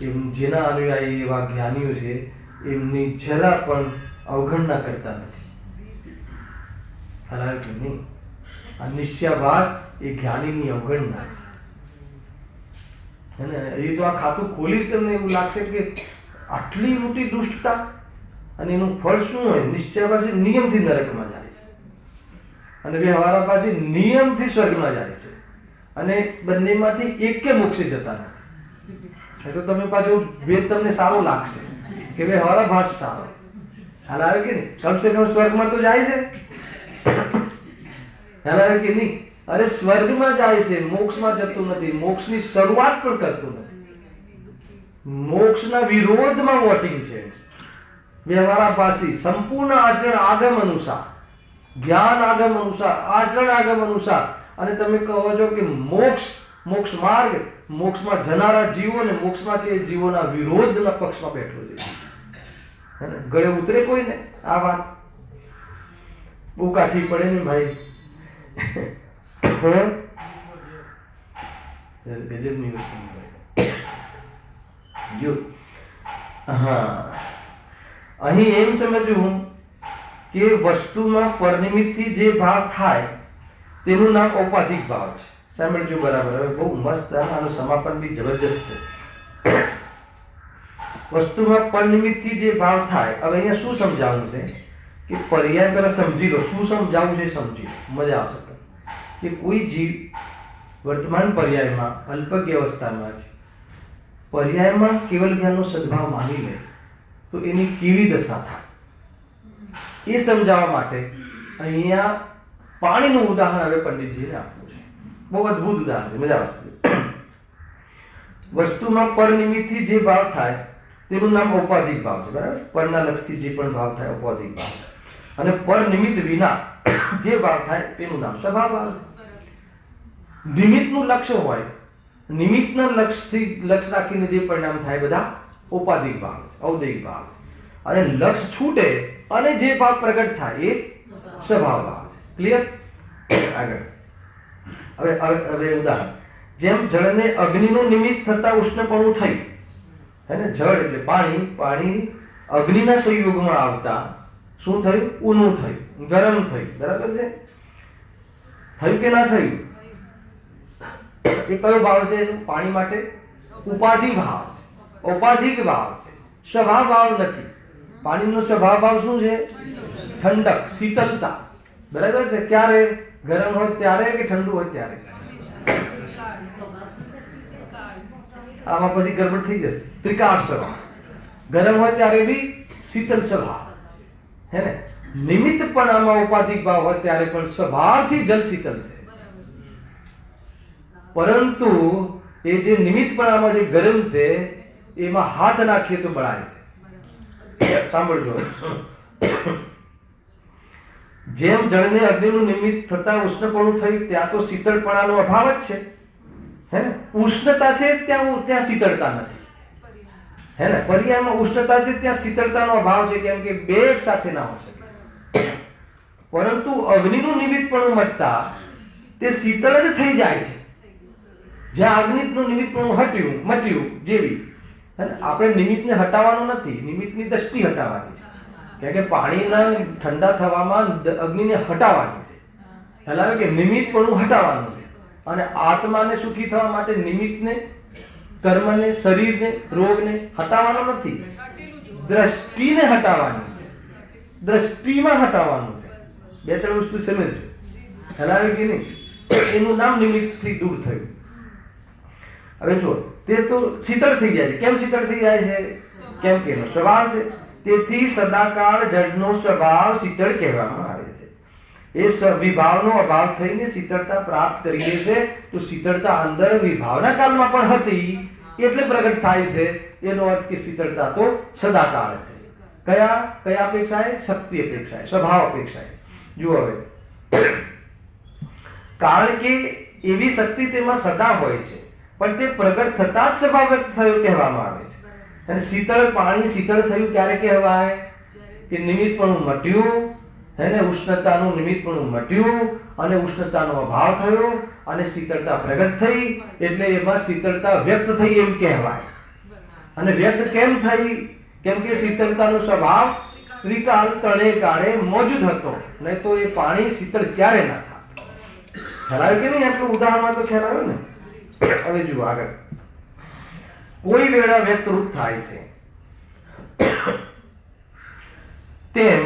A: એમ જેના અનુયાયી એવા જ્ઞાનીઓ છે એમની જરા પણ અવગણના કરતા નથી. ખ્યાલ કે નહીં? આ નિશ્ચયાભાસ એ જ્ઞાનીની અવગણના છે. એ તો આ ખાતું ખોલીશ તમને એવું લાગશે કે આટલી મોટી દુષ્ટતા. અને એનું ફળ શું હોય? નિશ્ચયાભાસ નિયમથી નરકમાં જાય છે અને વ્યવહારા પાસે નિયમથી સ્વર્ગમાં જાય છે. અને બંનેમાંથી એકે મોક્ષે જતા નથી. તો તમે પાછો ભેદ તમને સારો લાગશે કે ભાઈ હવારા ભાસ સારો. હાલ આવે કે નહીં? કમસે કમ સ્વર્ગમાં તો જાય છે. હાલ આવે કે નહીં? અરે સ્વર્ગમાં જાય છે, મોક્ષમાં જતું નથી, મોક્ષની શરૂઆત પણ કરતું નથી, મોક્ષના વિરોધમાં વોટિંગ છે, વ્યવહારાભાસી, સંપૂર્ણ આચરણ આગમ અનુસાર, જ્ઞાન આગમ અનુસાર, આચરણ આગમ અનુસાર. અને તમે કહો છો કે મોક્ષ માર્ગ, મોક્ષમાં જનારા જીવો ને મોક્ષમાં છે એ જીવોના વિરોધના પક્ષમાં બેઠો છે. ગળે ઉતરે કોઈને આ વાત? બહુ કાઠી પડે ને ભાઈ. ગજબની વસ્તુ જો. હા, અહીં એમ સમજવું કે વસ્તુમાં પરનિમિત્તથી જે ભાવ થાય તેનું નામ ઔપાધિક ભાવ છે. સાંભળજો બરાબર. હવે બહુ મસ્ત, આનું સમાપન બી જબરજસ્ત છે. વસ્તુમાં પરનિમિત્તથી જે ભાવ થાય, હવે અહીંયા શું સમજાવવું છે કે પર્યાય પહેલા સમજી લો. શું સમજાવવું છે સમજી લો, મજા આવશે. કે કોઈ જીવ વર્તમાન પર્યાયમાં અલ્પજ્ઞ અવસ્થામાં છે, પર્યાયમાં કેવલ જ્ઞાનનો સદભાવ માની લે તો એની કેવી દશા થાય એ સમજાવવા માટે અહીંયા પાણીનું ઉદાહરણ હવે પંડિતજીને આપવું છે. બહુ અદભુત ઉદાહરણ છે, મજા આવશે. વસ્તુમાં પરનિમિત્તથી જે ભાવ થાય તેનું નામ ઔપાધિક ભાવ છે, બરાબર? પરના લક્ષથી જે પણ ભાવ થાય ઔપાધિક ભાવ છે. અને પરનિમિત્ત વિના જે ભાવ થાય તેનું નામ સ્વભાવ ભાવ છે. નિમિત્તનું લક્ષ્ય હોય, નિમિત્તના લક્ષ રાખીને જે પરિણામ થાય બધા ઔપાધિક ભાવ છે, ઔદૈહિક ભાવ છે. અને લક્ષ છૂટે અને જે ભાવ પ્રગટ થાય એ સ્વભાવ ભાવ છે. ક્લિયર? આગળ હવે ઉદાહરણ, જેમ જળને અગ્નિનું નિમિત્ત થતા ઉષ્ણપણું થયું, હે ને? જળ એટલે પાણી અગ્નિના સંયોગમાં આવતા શું થયું? ઊનું થયું, ગરમ થયું, બરાબર છે? થયું કે ના થયું? એ કયો ભાવ છે એનું? પાણી માટે ઉપાધિ ભાવ છે, ઔપાધિક ભાવ છે, સ્વભાવ ભાવ નથી. પાણીનો સ્વભાવ ભાવ શું છે? ઠંડક, શીતળતા, બરાબર છે? ક્યારે? ગરમ હોય ત્યારે કે ઠંડુ હોય ત્યારે? આમાં પછી ગડબડ થઈ જશે. ત્રિકાળ સ્વભાવ. ગરમ હોય ત્યારે બી શીતળ સ્વભાવ, હે ને? નિમિત્ત પણ આમાં ઔપાધિક ભાવ હોય ત્યારે પણ સ્વભાવથી જલ શીતળ છે. પરંતુ એ જે નિમિત્ત પણ આમાં જે ગરમ છે એમાં હાથ નાખીએ તો બળાય છે. સાંભળજો. જેમ જળને અગ્નિનું નિમિત્ત થતા ઉષ્ણપણું થયું ત્યાં તો શીતળપણાનો અભાવ જ છે, હે ને? ઉષ્ણતા છે ત્યાં શીતળતા નથી, હે ને? પર્યાયમાં ઉષ્ણતા છે ત્યાં શીતળતાનો અભાવ છે, કેમ કે બે એક સાથે ના હોય શકે. પરંતુ અગ્નિનું નિમિત્તપણું મટતા તે શીતળ જ થઈ જાય છે. જ્યાં અગ્નિનું નિમિત્તપણું મટ્યું જેવી, હે ને? આપણે નિમિત્તને હટાવવાનું નથી, નિમિત્તની દ્રષ્ટિ હટાવવાની છે. કારણ કે પાણીના ઠંડા થવામાં અગ્નિને હટાવવાની છે. ખ્યાલ આવે કે નિમિત્તપણું હટાવવાનું છે. અને આત્માને સુખી થવા માટે નિમિત્તને, કર્મને, શરીરને, રોગને હટાવવાનો નથી, દ્રષ્ટિને હટાવવાની છે. દ્રષ્ટિમાં હટાવવાનું છે. બે ત્રણ વસ્તુ સમજજો. ખ્યાલ આવે કે નહીં? એનું નામ નિમિત્તથી દૂર થયું. હવે જો, તે તો શીતળ થઈ જાય છે. કેમ શીતળ થઈ જાય છે? કેમ કે એનો સ્વભાવ છે. તેથી સદાકાળ જળનો સ્વભાવ શીતળ કહેવામાં આવે છે. એ વિભાવનો અભાવ થઈને શીતળતા પ્રાપ્ત કરી લે છે. તો શીતળતા અંદર વિભાવના કાળમાં પણ હતી એટલે પ્રગટ થાય છે. એનો અર્થ કે શીતળતા તો સદાકાળ છે. કયા અપેક્ષાએ? શક્તિ અપેક્ષાએ, સ્વભાવ અપેક્ષાએ. જુઓ હવે, કારણ કે એવી શક્તિ તેમાં સદા હોય છે, પણ તે પ્રગટ થતા જ સ્વભાવ વ્યક્ત થયો કહેવામાં આવે છે. અને શીતળ પાણી શીતળ થયું ક્યારે કહેવાય? કે નિમિત્તપણું મટ્યું, હે ને? ઉષ્ણતાનું નિમિત્તપણું મટ્યું અને ઉષ્ણતાનો અભાવ થયો અને શીતળતા પ્રગટ થઈ એટલે એમાં શીતળતા વ્યક્ત થઈ એમ કહેવાય. અને વ્યક્ત કેમ થઈ? કેમ કે શીતળતાનો સ્વભાવ ત્રિકાળ ત્રણેય કાળે મોજૂદ હતો, નહીં તો એ પાણી શીતળ ક્યારે ના થાય. ખ્યાલ આવે કે નહીં? આટલું ઉદાહરણમાં તો ખ્યાલ આવે ને. હવે જુઓ આગળ. કોઈ વેળા વ્યક્તરૂપ થાય છે તેમ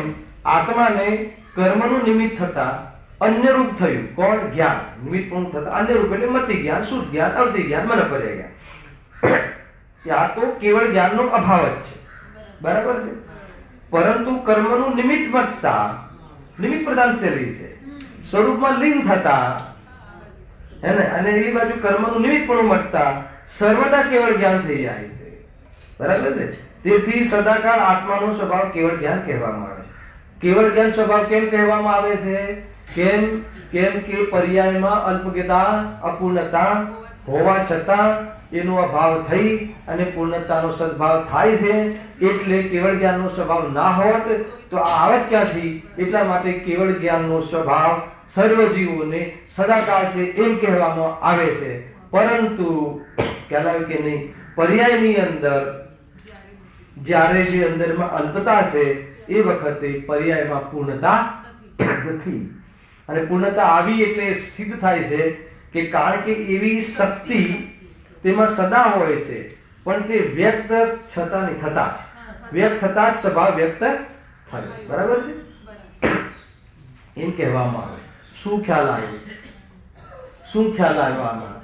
A: આત્માને કર્મનું નિમિત્ત થતા અન્ય રૂપ થયું. કોણ? જ્ઞાન. નિમિત્તપણું થતા અન્ય રૂપ એટલે મતિ જ્ઞાન, શુદ્ધ જ્ઞાન, અવધિ જ્ઞાન, મનપર્યા જ્ઞાન. ત્યાં તો કેવળ જ્ઞાનનો અભાવ જ છે, બરાબર છે? પરંતુ કર્મનું નિમિત્ત મટતા નિમિત્ત પ્રધાન શૈલી છે. સ્વરૂપમાં લીન થતા હે ને, અને એની બાજુ કર્મનું નિમિત્તપણું મટતા સર્વદા કેવળ જ્ઞાન થઈ જાય છે. બરાબર છે. તેથી સદાકાળ આત્માનો સ્વભાવ કેવળ જ્ઞાન કહેવામાં આવે છે. કેવળ જ્ઞાન સ્વભાવ કેમ કહેવામાં આવે છે? કેમ કે પર્યાયમાં અલ્પજ્ઞતા અપૂર્ણતા હોવા છતાં એનો અભાવ થઈ અને પૂર્ણતાનો સદભાવ થાય છે. એટલે કેવળ જ્ઞાનનો સ્વભાવ ના હોત તો આ આવત ક્યાંથી? એટલા માટે કેવળ જ્ઞાનનો સ્વભાવ સર્વ જીવોને સદાકાળ છે એમ કહેવામાં આવે છે. પરંતુ ખ્યાલ આવે કે નહીં, પર્યાયની અંદર જ્યારે જે અંદરમાં અલ્પતા છે એ વખતે પર્યાયમાં પૂર્ણતા નથી. અને પૂર્ણતા આવી એટલે સિદ્ધ થાય છે કે કારણ કે એવી શક્તિ તેમાં સદા હોય છે, પણ તે વ્યક્ત છતાં નહીં, થતા જ વ્યક્ત થતા જ સ્વભાવ વ્યક્ત થાય. બરાબર છે, એમ કહેવામાં આવે. શું ખ્યાલ આવ્યો? શું ખ્યાલ આવ્યો આમાં?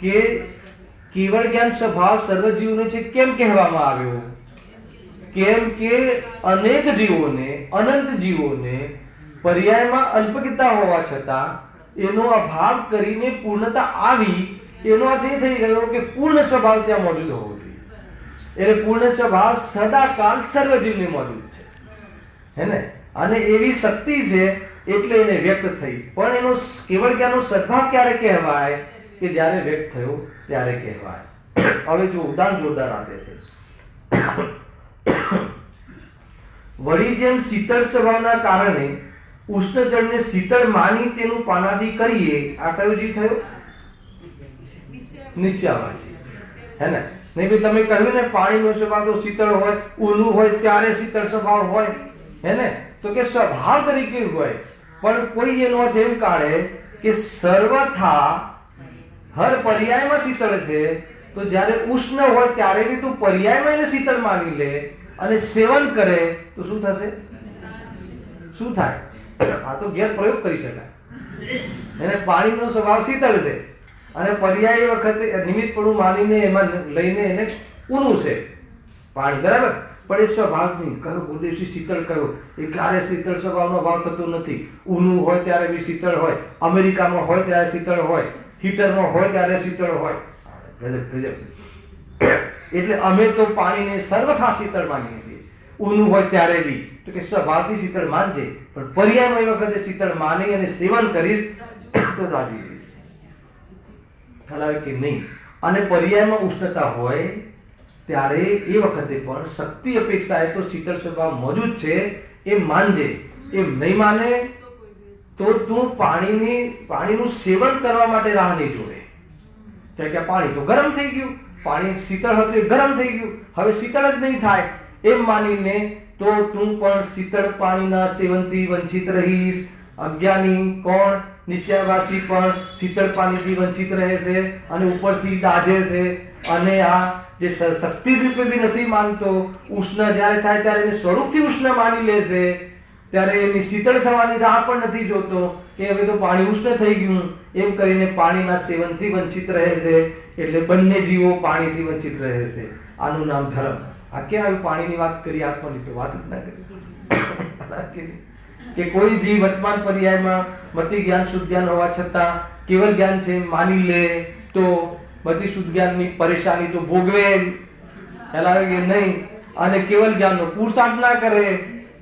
A: કે કેવળ જ્ઞાન સ્વભાવ સર્વજીવનો છે કેમ કહેવામાં આવ્યો? કેમ કે અનેક જીવોને, અનંત જીવોને પર્યાયમાં અલ્પજ્ઞતા હોવા છતાં એનો અભાવ કરીને પૂર્ણતા આવી. એનો અર્થ એ થઈ ગયો કે પૂર્ણ સ્વભાવ ત્યાં મોજૂદ હોવો જોઈએ. એટલે પૂર્ણ સ્વભાવ સદાકાળ સર્વજીવને મોજૂદ છે, હે ને, અને એવી શક્તિ છે એટલે એને વ્યક્ત થઈ. પણ એનો કેવળ જ્ઞાનનો સદભાવ ક્યારે કહેવાય? કે જ્યારે વ્યક્ત થયો ત્યારે કહેવાય. હવે જો ઉદાહરણ જોરદાર આપે છે. વળી જેમ શીતળ સ્વભાવના કારણે ઉષ્ણ જળને શીતળ માની તેનું પાનાદિ કરીએ, આ કયો જીવ થયો? નિશ્ચયાવાસી, હે ને. નહીં ભાઈ, તમે કહ્યું ને પાણીનો સ્વભાવ તો શીતળ હોય, ઊનું હોય ત્યારે શીતળ સ્વભાવ હોય, હે ને, તો કે સ્વભાવ તરીકે હોય. પણ કોઈ એનો અર્થ એમ કાઢે કે સર્વથા હર પર્યાયમાં શીતળ છે, તો જ્યારે ઉષ્ણ હોય ત્યારે બી તું પર્યાયમાં એને શીતળ માની લે અને સેવન કરે તો શું થશે? શું થાય? આ તો ગેરપ્રયોગ કરી શકાય. એને પાણીનો સ્વભાવ શીતળ છે અને પર્યાય વખતે નિમિત્તપણું માનીને એમાં લઈને એને ઊનું છે પાણી, બરાબર. પણ એ સ્વભાવ નહીં. કયો ગુરુદેવજી શીતળ કયો? એ ક્યારે શીતળ સ્વભાવનો ભાવ થતો નથી. ઊનું હોય ત્યારે બી શીતળ હોય, અમેરિકામાં હોય ત્યારે શીતળ હોય, હીટરમાં હોય ત્યારે શીતળ હોય. ગજબ ગજબ. એટલે અમે તો પાણીને સર્વથા શીતળ માનીએ છીએ, ઊનું હોય ત્યારે બી. તો કે સ્વભાવથી શીતળ માનજે, પણ પર્યાયમાં એ વખતે શીતળ માની અને સેવન કરીશ તો દાજી જઈશ. ખ્યાલ આવે કે નહીં? અને પર્યાયમાં ઉષ્ણતા હોય ત્યારે એ વખતે પણ શક્તિ અપેક્ષાએ તો શીતળ સ્વભાવ મોજૂદ છે એમ માનજે. એમ નહીં માને તો તું પાણીનું સેવન કરવા માટે રાહ નહીં જોડે. કે પાણી તો ગરમ થઈ ગયું, પાણી શીતળ હતું એ ગરમ થઈ ગયું, હવે શીતળ જ નહીં થાય એમ માનીને તો તું પણ શીતળ પાણીના સેવનથી વંચિત રહીશ. અજ્ઞાની કોણ? નિશ્ચયવાસી પણ શીતળ પાણીથી વંચિત રહે છે અને ઉપરથી દાજે છે. અને આ જે શક્તિ રૂપે બી નથી માનતો, ઉષ્ણ જ્યારે થાય ત્યારે એને સ્વરૂપથી ઉષ્ણ માની લે છે, ત્યારે એની શીતળ થવાની રાહ પણ નથી જોતો કે હવે તો પાણી ઉષ્ણ થઈ ગયું એમ કરીને પાણીના સેવનથી વંચિત રહે છે. એટલે બંને જીવો પાણીથી વંચિત રહે છે. આનું નામ ધર્મ. આ ક્યાં આવ્યું? પાણીની વાત કરી, આત્માની તો વાત જ ના કરી. કે કોઈ જીવ વર્તમાન પર્યાયમાં મતિ જ્ઞાન શુદ્ધ જ્ઞાન હોવા છતાં કેવળ જ્ઞાન છે માની લે તો મતિ શુદ્ધ જ્ઞાનની પરેશાની તો ભોગવે જ, ખ્યાલ કે નહીં. અને કેવળ જ્ઞાનનો પુરુષાર્થ ના કરે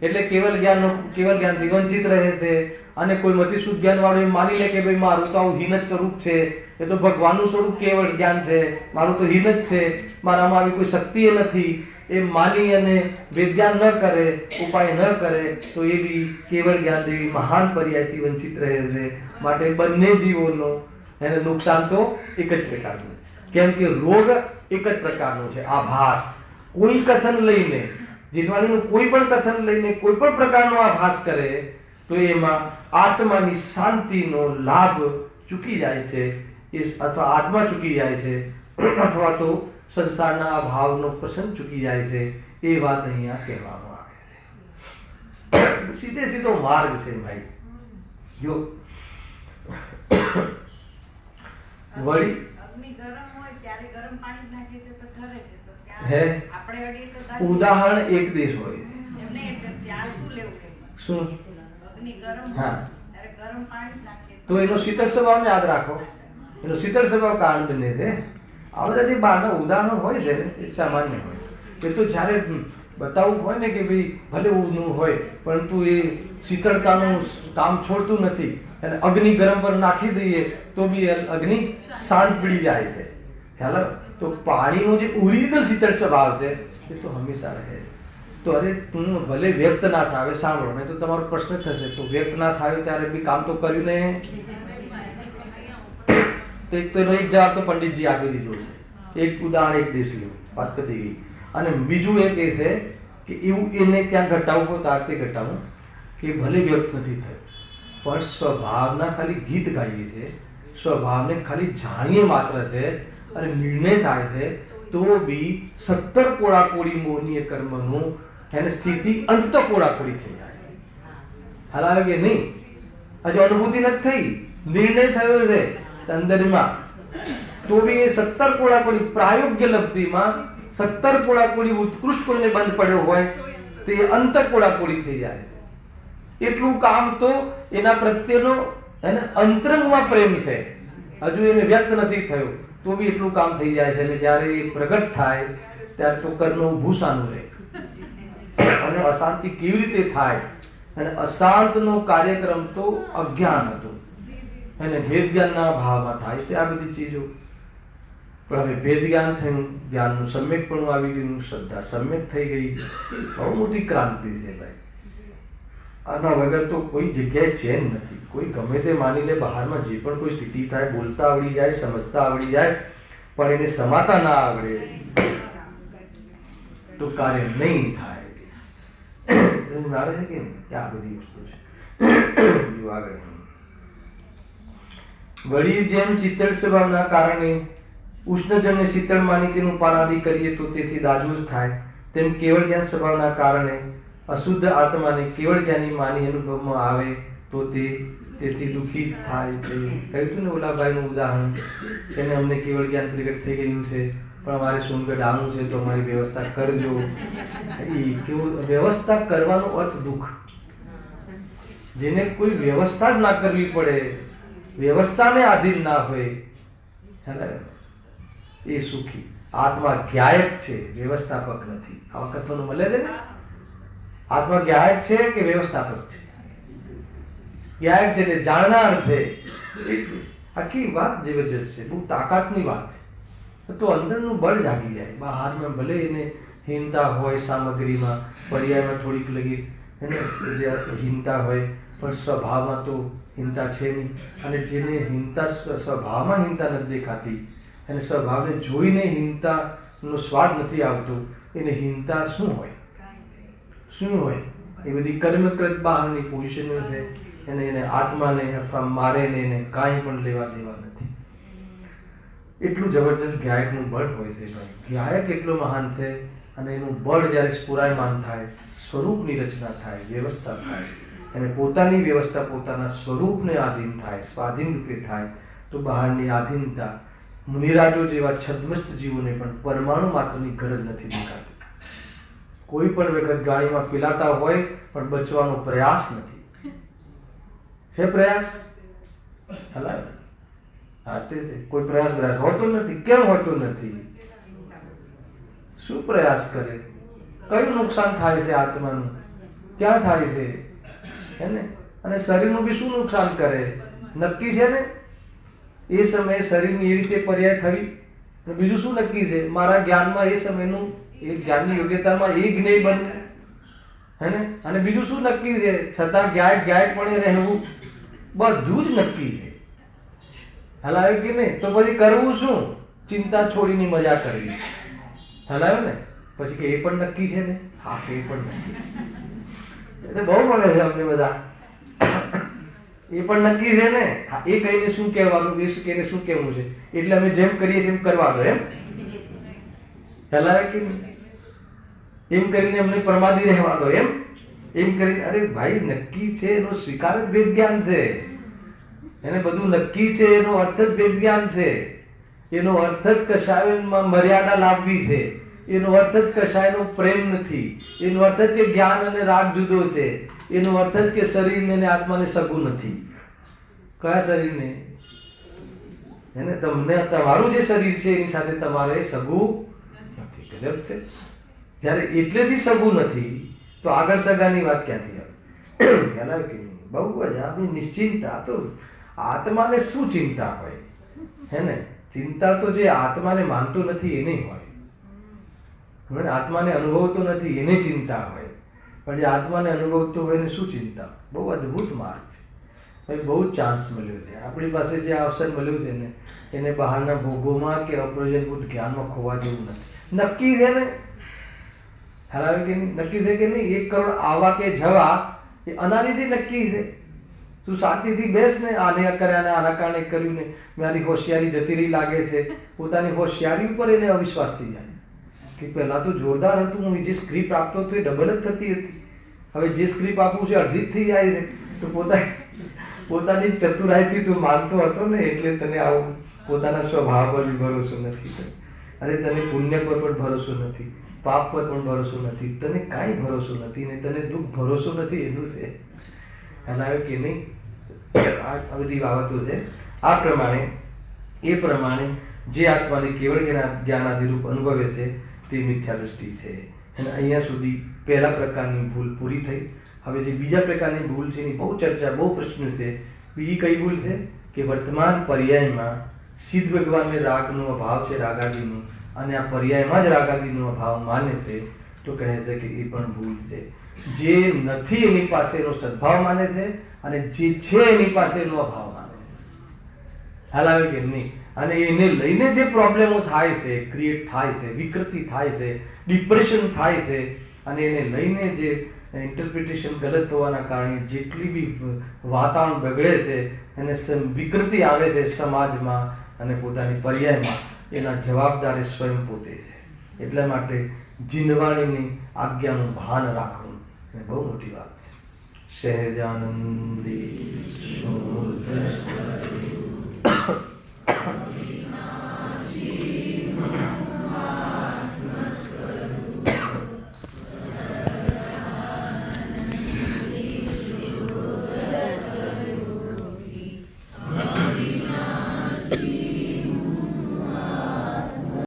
A: એટલે કેવળ જ્ઞાનથી વંચિત રહે છે. અને કોઈ મતિ શુદ્ધ જ્ઞાન વાળો એમ માની લે કે ભાઈ મારું તો આવું હીન જ સ્વરૂપ છે, એ તો ભગવાનનું સ્વરૂપ કેવળ જ્ઞાન છે, મારું તો હીન જ છે, મારામાં આવી કોઈ શક્તિ નથી, એ માની અને વેદજ્ઞાન ન કરે, ઉપાય ન કરે તો એ બી કેવળ જ્ઞાન જેવી મહાન પર્યાયથી વંચિત રહે છે. માટે બંને જીવોનો એને નુકસાન તો એક જ પ્રકારનું. કેમ કે રોગ એક જ પ્રકારનો છે, આભાસ. કોઈ કથન લઈને, જીવવાણીનું કોઈ પણ કથન લઈને કોઈ પણ પ્રકારનો આભાસ કરે તો એમાં આત્માની શાંતિનો લાભ ચૂકી જાય છે, અથવા આત્મા ચૂકી જાય છે, અથવા તો સંસારના અભાવનો પ્રસંગ ચૂકી જાય છે. એ વાત અહીંયા કહેવામાં આવે છે. સીધે સીધો માર્ગ છે ભાઈ. જો વળી ઉદાહરણ એક દેશ હોય. શું? હા, તો એનો શીતળ સ્વભાવને યાદ રાખો, એનો શીતળ સ્વભાવ કારણ બને છે. આ બધા જે બહારના ઉદાહરણો હોય છે એ સામાન્ય હોય, એ તો જ્યારે બતાવવું હોય ને કે ભાઈ ભલે ઊનું હોય પરંતુ એ શીતળતાનું કામ છોડતું નથી, અને અગ્નિ ગરમ પર નાખી દઈએ તો બી અગ્નિ શાંત પડી જાય છે. ખ્યાલ આવે? તો પાણીનો જે ઓરિજિનલ શીતળ સ્વભાવ છે એ તો હંમેશા રહે છે. તો અરે તું ભલે વ્યક્ત ના થાય, સાંભળો નહીં તો તમારો પ્રશ્ન થશે, તો વ્યક્ત ના થાય ત્યારે બી કામ તો કર્યું ને. તો એક તો એનો એક જવાબ તો પંડિતજી આપી દીધો છે, એક ઉદાહરણ એક દેશ લ્યો, વાત પતી ગઈ. અને બીજું એક એ છે કે એવું એને ત્યાં ઘટાડવું તો આરતી ઘટાડવું કે ભલે વ્યક્ત નથી થયું પણ સ્વભાવના ખાલી ગીત ગાઈએ છીએ, સ્વભાવને ખાલી જાણીએ માત્ર છે અને નિર્ણય થાય છે તો બી 17 પોળાપોળી મોહનીય કર્મનું એને સ્થિતિ અંત પોળાપોળી થઈ જાય. હાલ કે નહીં? હજુ અનુભૂતિ નથી થઈ, નિર્ણય થયો છે અંદરમાં, તો બી એ 17 પોળાપોળી પ્રાયોગ્ય લબ્ધિમાં 17 પોળાપોળી ઉત્કૃષ્ટ કોઈને બંધ પડ્યો હોય તો એ અંત પોળાપોળી થઈ જાય છે. એટલું કામ તો એના પ્રત્યેનો એને અંતરંગમાં પ્રેમ છે, હજુ એને વ્યક્ત નથી થયો તો બી એટલું કામ થઈ જાય છે. અને જ્યારે એ પ્રગટ થાય ત્યારે તો કર્મનું ભૂસાનું રહે. અને અશાંતિ કેવી રીતે થાય? અને અશાંતનો કાર્યક્રમ તો અજ્ઞાન હતું, અને ભેદ જ્ઞાનના ભાવમાં થાય છે આ બધી ચીજો. પણ હવે ભેદ જ્ઞાન થયું, જ્ઞાનનું સમ્યકપણું આવી ગયું, શ્રદ્ધા સમ્યક થઈ ગઈ, બહુ મોટી ક્રાંતિ છે ભાઈ. આના વગર તો કોઈ જગ્યાએ ચેન નથી. કોઈ ગમે તે માની લે, બહારમાં જે પણ કોઈ સ્થિતિ થાય, બોલતા આવડી જાય, સમજતા આવડી જાય, પણ એને સમાતા ના આવડે તો કાર્ય નહીં થાય. સમજ આવે છે કે નહીં? આ બધી વસ્તુ છે. આગળ વળી જેમ શીતળ સ્વભાવના કારણે ઉષ્ણજળને શીતળ માની તેનું પાનાદિ કરીએ તો તેથી દાજુ જ થાય, તેમ કેવળ જ્ઞાન સ્વભાવના કારણે અશુદ્ધ આત્માને કેવળ જ્ઞાની માની અનુભવમાં આવે તો તેથી દુઃખી જ થાય છે. કહ્યું હતું ને ઓલાભાઈનું ઉદાહરણ, એને અમને કેવળ જ્ઞાન પ્રગટ થઈ ગયું છે પણ અમારે સોનગઢ આવવું છે તો અમારી વ્યવસ્થા કરજો. એ કેવું વ્યવસ્થા કરવાનો અર્થ દુઃખ. જેને કોઈ વ્યવસ્થા જ ના કરવી પડે, વ્યવસ્થાને આધીન ના હોય, એ સુખી. આત્મા જ્ઞાયક છે, વ્યવસ્થાપક નથી. આવા કથનો મળે છે ને? આત્મા જ્ઞાયક છે કે વ્યવસ્થાપક છે? જ્ઞાયક છે એટલે જાણનાર છે. આખી વાત જબરજસ્ત છે, બહુ તાકાતની વાત છે. તો અંદરનું બળ જાગી જાય. બહારમાં ભલે એને હીનતા હોય, સામગ્રીમાં પર્યાયમાં થોડીક લગી એને જે હીનતા હોય, પણ સ્વભાવમાં તો હીનતા છે નહીં. અને જેને હીનતા સ્વભાવમાં હીનતા નથી દેખાતી, અને સ્વભાવને જોઈને હીનતાનો સ્વાદ નથી આવતો, એને હીનતા શું હોય? શું હોય? એ બધી કર્મકૃત બહારની પોઝિશનો છે. એને આત્માને અથવા મારેને એને કાંઈ પણ લેવા દેવા નથી. એટલું જબરજસ્ત જ્ઞાયકનું બળ હોય છે ભાઈ. જ્ઞાયક એટલો મહાન છે, અને એનું બળ જ્યારે સ્ફુરાયમાન થાય, સ્વરૂપની રચના થાય, વ્યવસ્થા થાય, અને પોતાની વ્યવસ્થા પોતાના સ્વરૂપને આધીન થાય, સ્વાધીન રૂપે થાય, તો બહારની આધીનતા મુનિરાજો જેવા છદ્મસ્ત જીવોને પણ પરમાણુ માત્રની ગરજ નથી દેખાતી. કોઈ પણ વખત ગાડીમાં પીલાતા હોય પણ બચવાનો પ્રયાસ નથી. છે પ્રયાસ? હલાવે હાથે છે. કોઈ પ્રયાસ હોતો નથી. કેમ હોતો નથી? શું પ્રયાસ કરે? કયું નુકસાન થાય છે આત્માનું? ક્યાં થાય છે? હે ને? અને શરીરનું બી શું નુકસાન કરે? નક્કી છે ને? એ સમયે શરીરની એ રીતે પર્યાય થવી. બીજું શું નક્કી છે? મારા જ્ઞાનમાં એ સમયનું, એ જ્ઞાનની યોગ્યતામાં એ જ્ઞેય બનવું, હે ને? અને બીજું શું નક્કી છે? છતાં જ્ઞાયકપણે રહેવું, બધું જ નક્કી છે. હલાવે કે નહીં? તો પછી કરવું શું? ચિંતા છોડીને મજા કરવી. હલાવે ને? પછી કે એ પણ નક્કી છે ને? હા, એ પણ નક્કી છે. એટલે બહુ મળે છે અમને બધા. એ પણ નક્કી છે ને? હા, એ કહીને શું કહેવાનું, એ કહીને શું કહેવું છે, એટલે અમે જેમ કરીએ છીએ એમ કરવા દો. એમ હલાવે કે નહીં? એમ કરીને અમને પ્રમાદી રહેવા દો. એમ કરીને અરે ભાઈ નક્કી છે એનો સ્વીકાર જ વેદ જ્ઞાન છે. એને બધું નક્કી છે એનો અર્થ જ વેદ જ્ઞાન છે. એનો અર્થ જ કશાયમાં મર્યાદા લાવવી છે. એનો અર્થ જ કશાયનો પ્રેમ નથી. એનો અર્થ જ કે જ્ઞાન અને રાગ જુદો છે. એનો અર્થ જ કે શરીરને અને આત્માને સગું નથી. કયા શરીરને? એને તમને તમારું જે શરીર છે એની સાથે તમારે સગું નથી. ગજબ છે. જ્યારે એટલેથી સગું નથી તો આગળ સગાની વાત ક્યાંથી આવે? ખ્યાલ આવે કે નહીં? બહુ જ આપણી નિશ્ચિંતા. તો આત્માને શું ચિંતા હોય? હે ને? ચિંતા તો જે આત્માને માનતું નથી એને હોય. આત્માને અનુભવતો નથી એને ચિંતા હોય. પણ જે આત્માને અનુભવતો હોય એને શું ચિંતા? બહુ અદ્ભુત માર્ગ છે ભાઈ. બહુ જ ચાન્સ મળ્યો છે આપણી પાસે. જે અવસર મળ્યો છે ને એને બહારના ભોગોમાં કે અપ્રયોજનભૂત જ્ઞાનમાં ખોવા જેવું નથી. નક્કી છે ને? ખ્યાલ આવે કે નહીં? નક્કી છે કે નહીં? 1 કરોડ આવા કે જવા એ અનાદિથી નક્કી છે. તું શાંતિથી બેસ ને. આને કર્યા ને આના કારણે કર્યું ને મારી હોશિયારી જતી રહી લાગે છે. પોતાની હોશિયારી ઉપર એને અવિશ્વાસ થઈ જાય કે પહેલાં તો જોરદાર હતું, હું જે સ્ક્રિપ્ટ આપતો હતો એ ડબલ જ થતી હતી, હવે જે સ્ક્રિપ્ટ આપું છે અડધી જ થઈ જાય છે. તો પોતાની ચતુરાઈથી તું માનતો હતો ને એટલે તને આવું પોતાના સ્વભાવ પર ભરોસો નથી. અરે તને પુણ્ય પર પણ ભરોસો નથી, પાપ પર પણ ભરોસો નથી, તને કાંઈ ભરોસો નથી ને તને દુઃખ ભરોસો નથી. એનું છે હલાવે કે નહીં? આ બધી બાબતો છે. આ પ્રમાણે એ પ્રમાણે જે આત્માને કેવળ જ્ઞાનાદિરૂપ અનુભવે છે તે મિથ્યા દૃષ્ટિ છે. અને અહીંયા સુધી પહેલા પ્રકારની ભૂલ પૂરી થઈ. હવે જે બીજા પ્રકારની ભૂલ છે એની બહુ ચર્ચા, બહુ પ્રશ્ન છે. બીજી કઈ ભૂલ છે કે વર્તમાન પર્યાયમાં સિદ્ધ ભગવાનને રાગનો અભાવ છે, રાગાદિનો, અને આ પર્યાયમાં જ રાગાદિનો અભાવ માને છે. તો કહે છે કે એ પણ ભૂલ છે. જે નથી એની પાસે એનો સદભાવ માને છે અને જે છે એની પાસે એનો અભાવ માને છે. હાલ આવે કે નહીં? અને એને લઈને જે પ્રોબ્લેમો થાય છે, ક્રિએટ થાય છે, વિકૃતિ થાય છે, ડિપ્રેશન થાય છે, અને એને લઈને જે ઇન્ટરપ્રિટેશન ગલત હોવાના કારણે જેટલી બી વાતાવરણ બગડે છે, એને વિકૃતિ આવે છે સમાજમાં અને પોતાની પર્યાયમાં, એના જવાબદાર સ્વયં પોતે છે. એટલા માટે જીંદવાણીની આજ્ઞાનું ભાન રાખવું એ બહુ મોટી વાત છે. સહેજાનંદી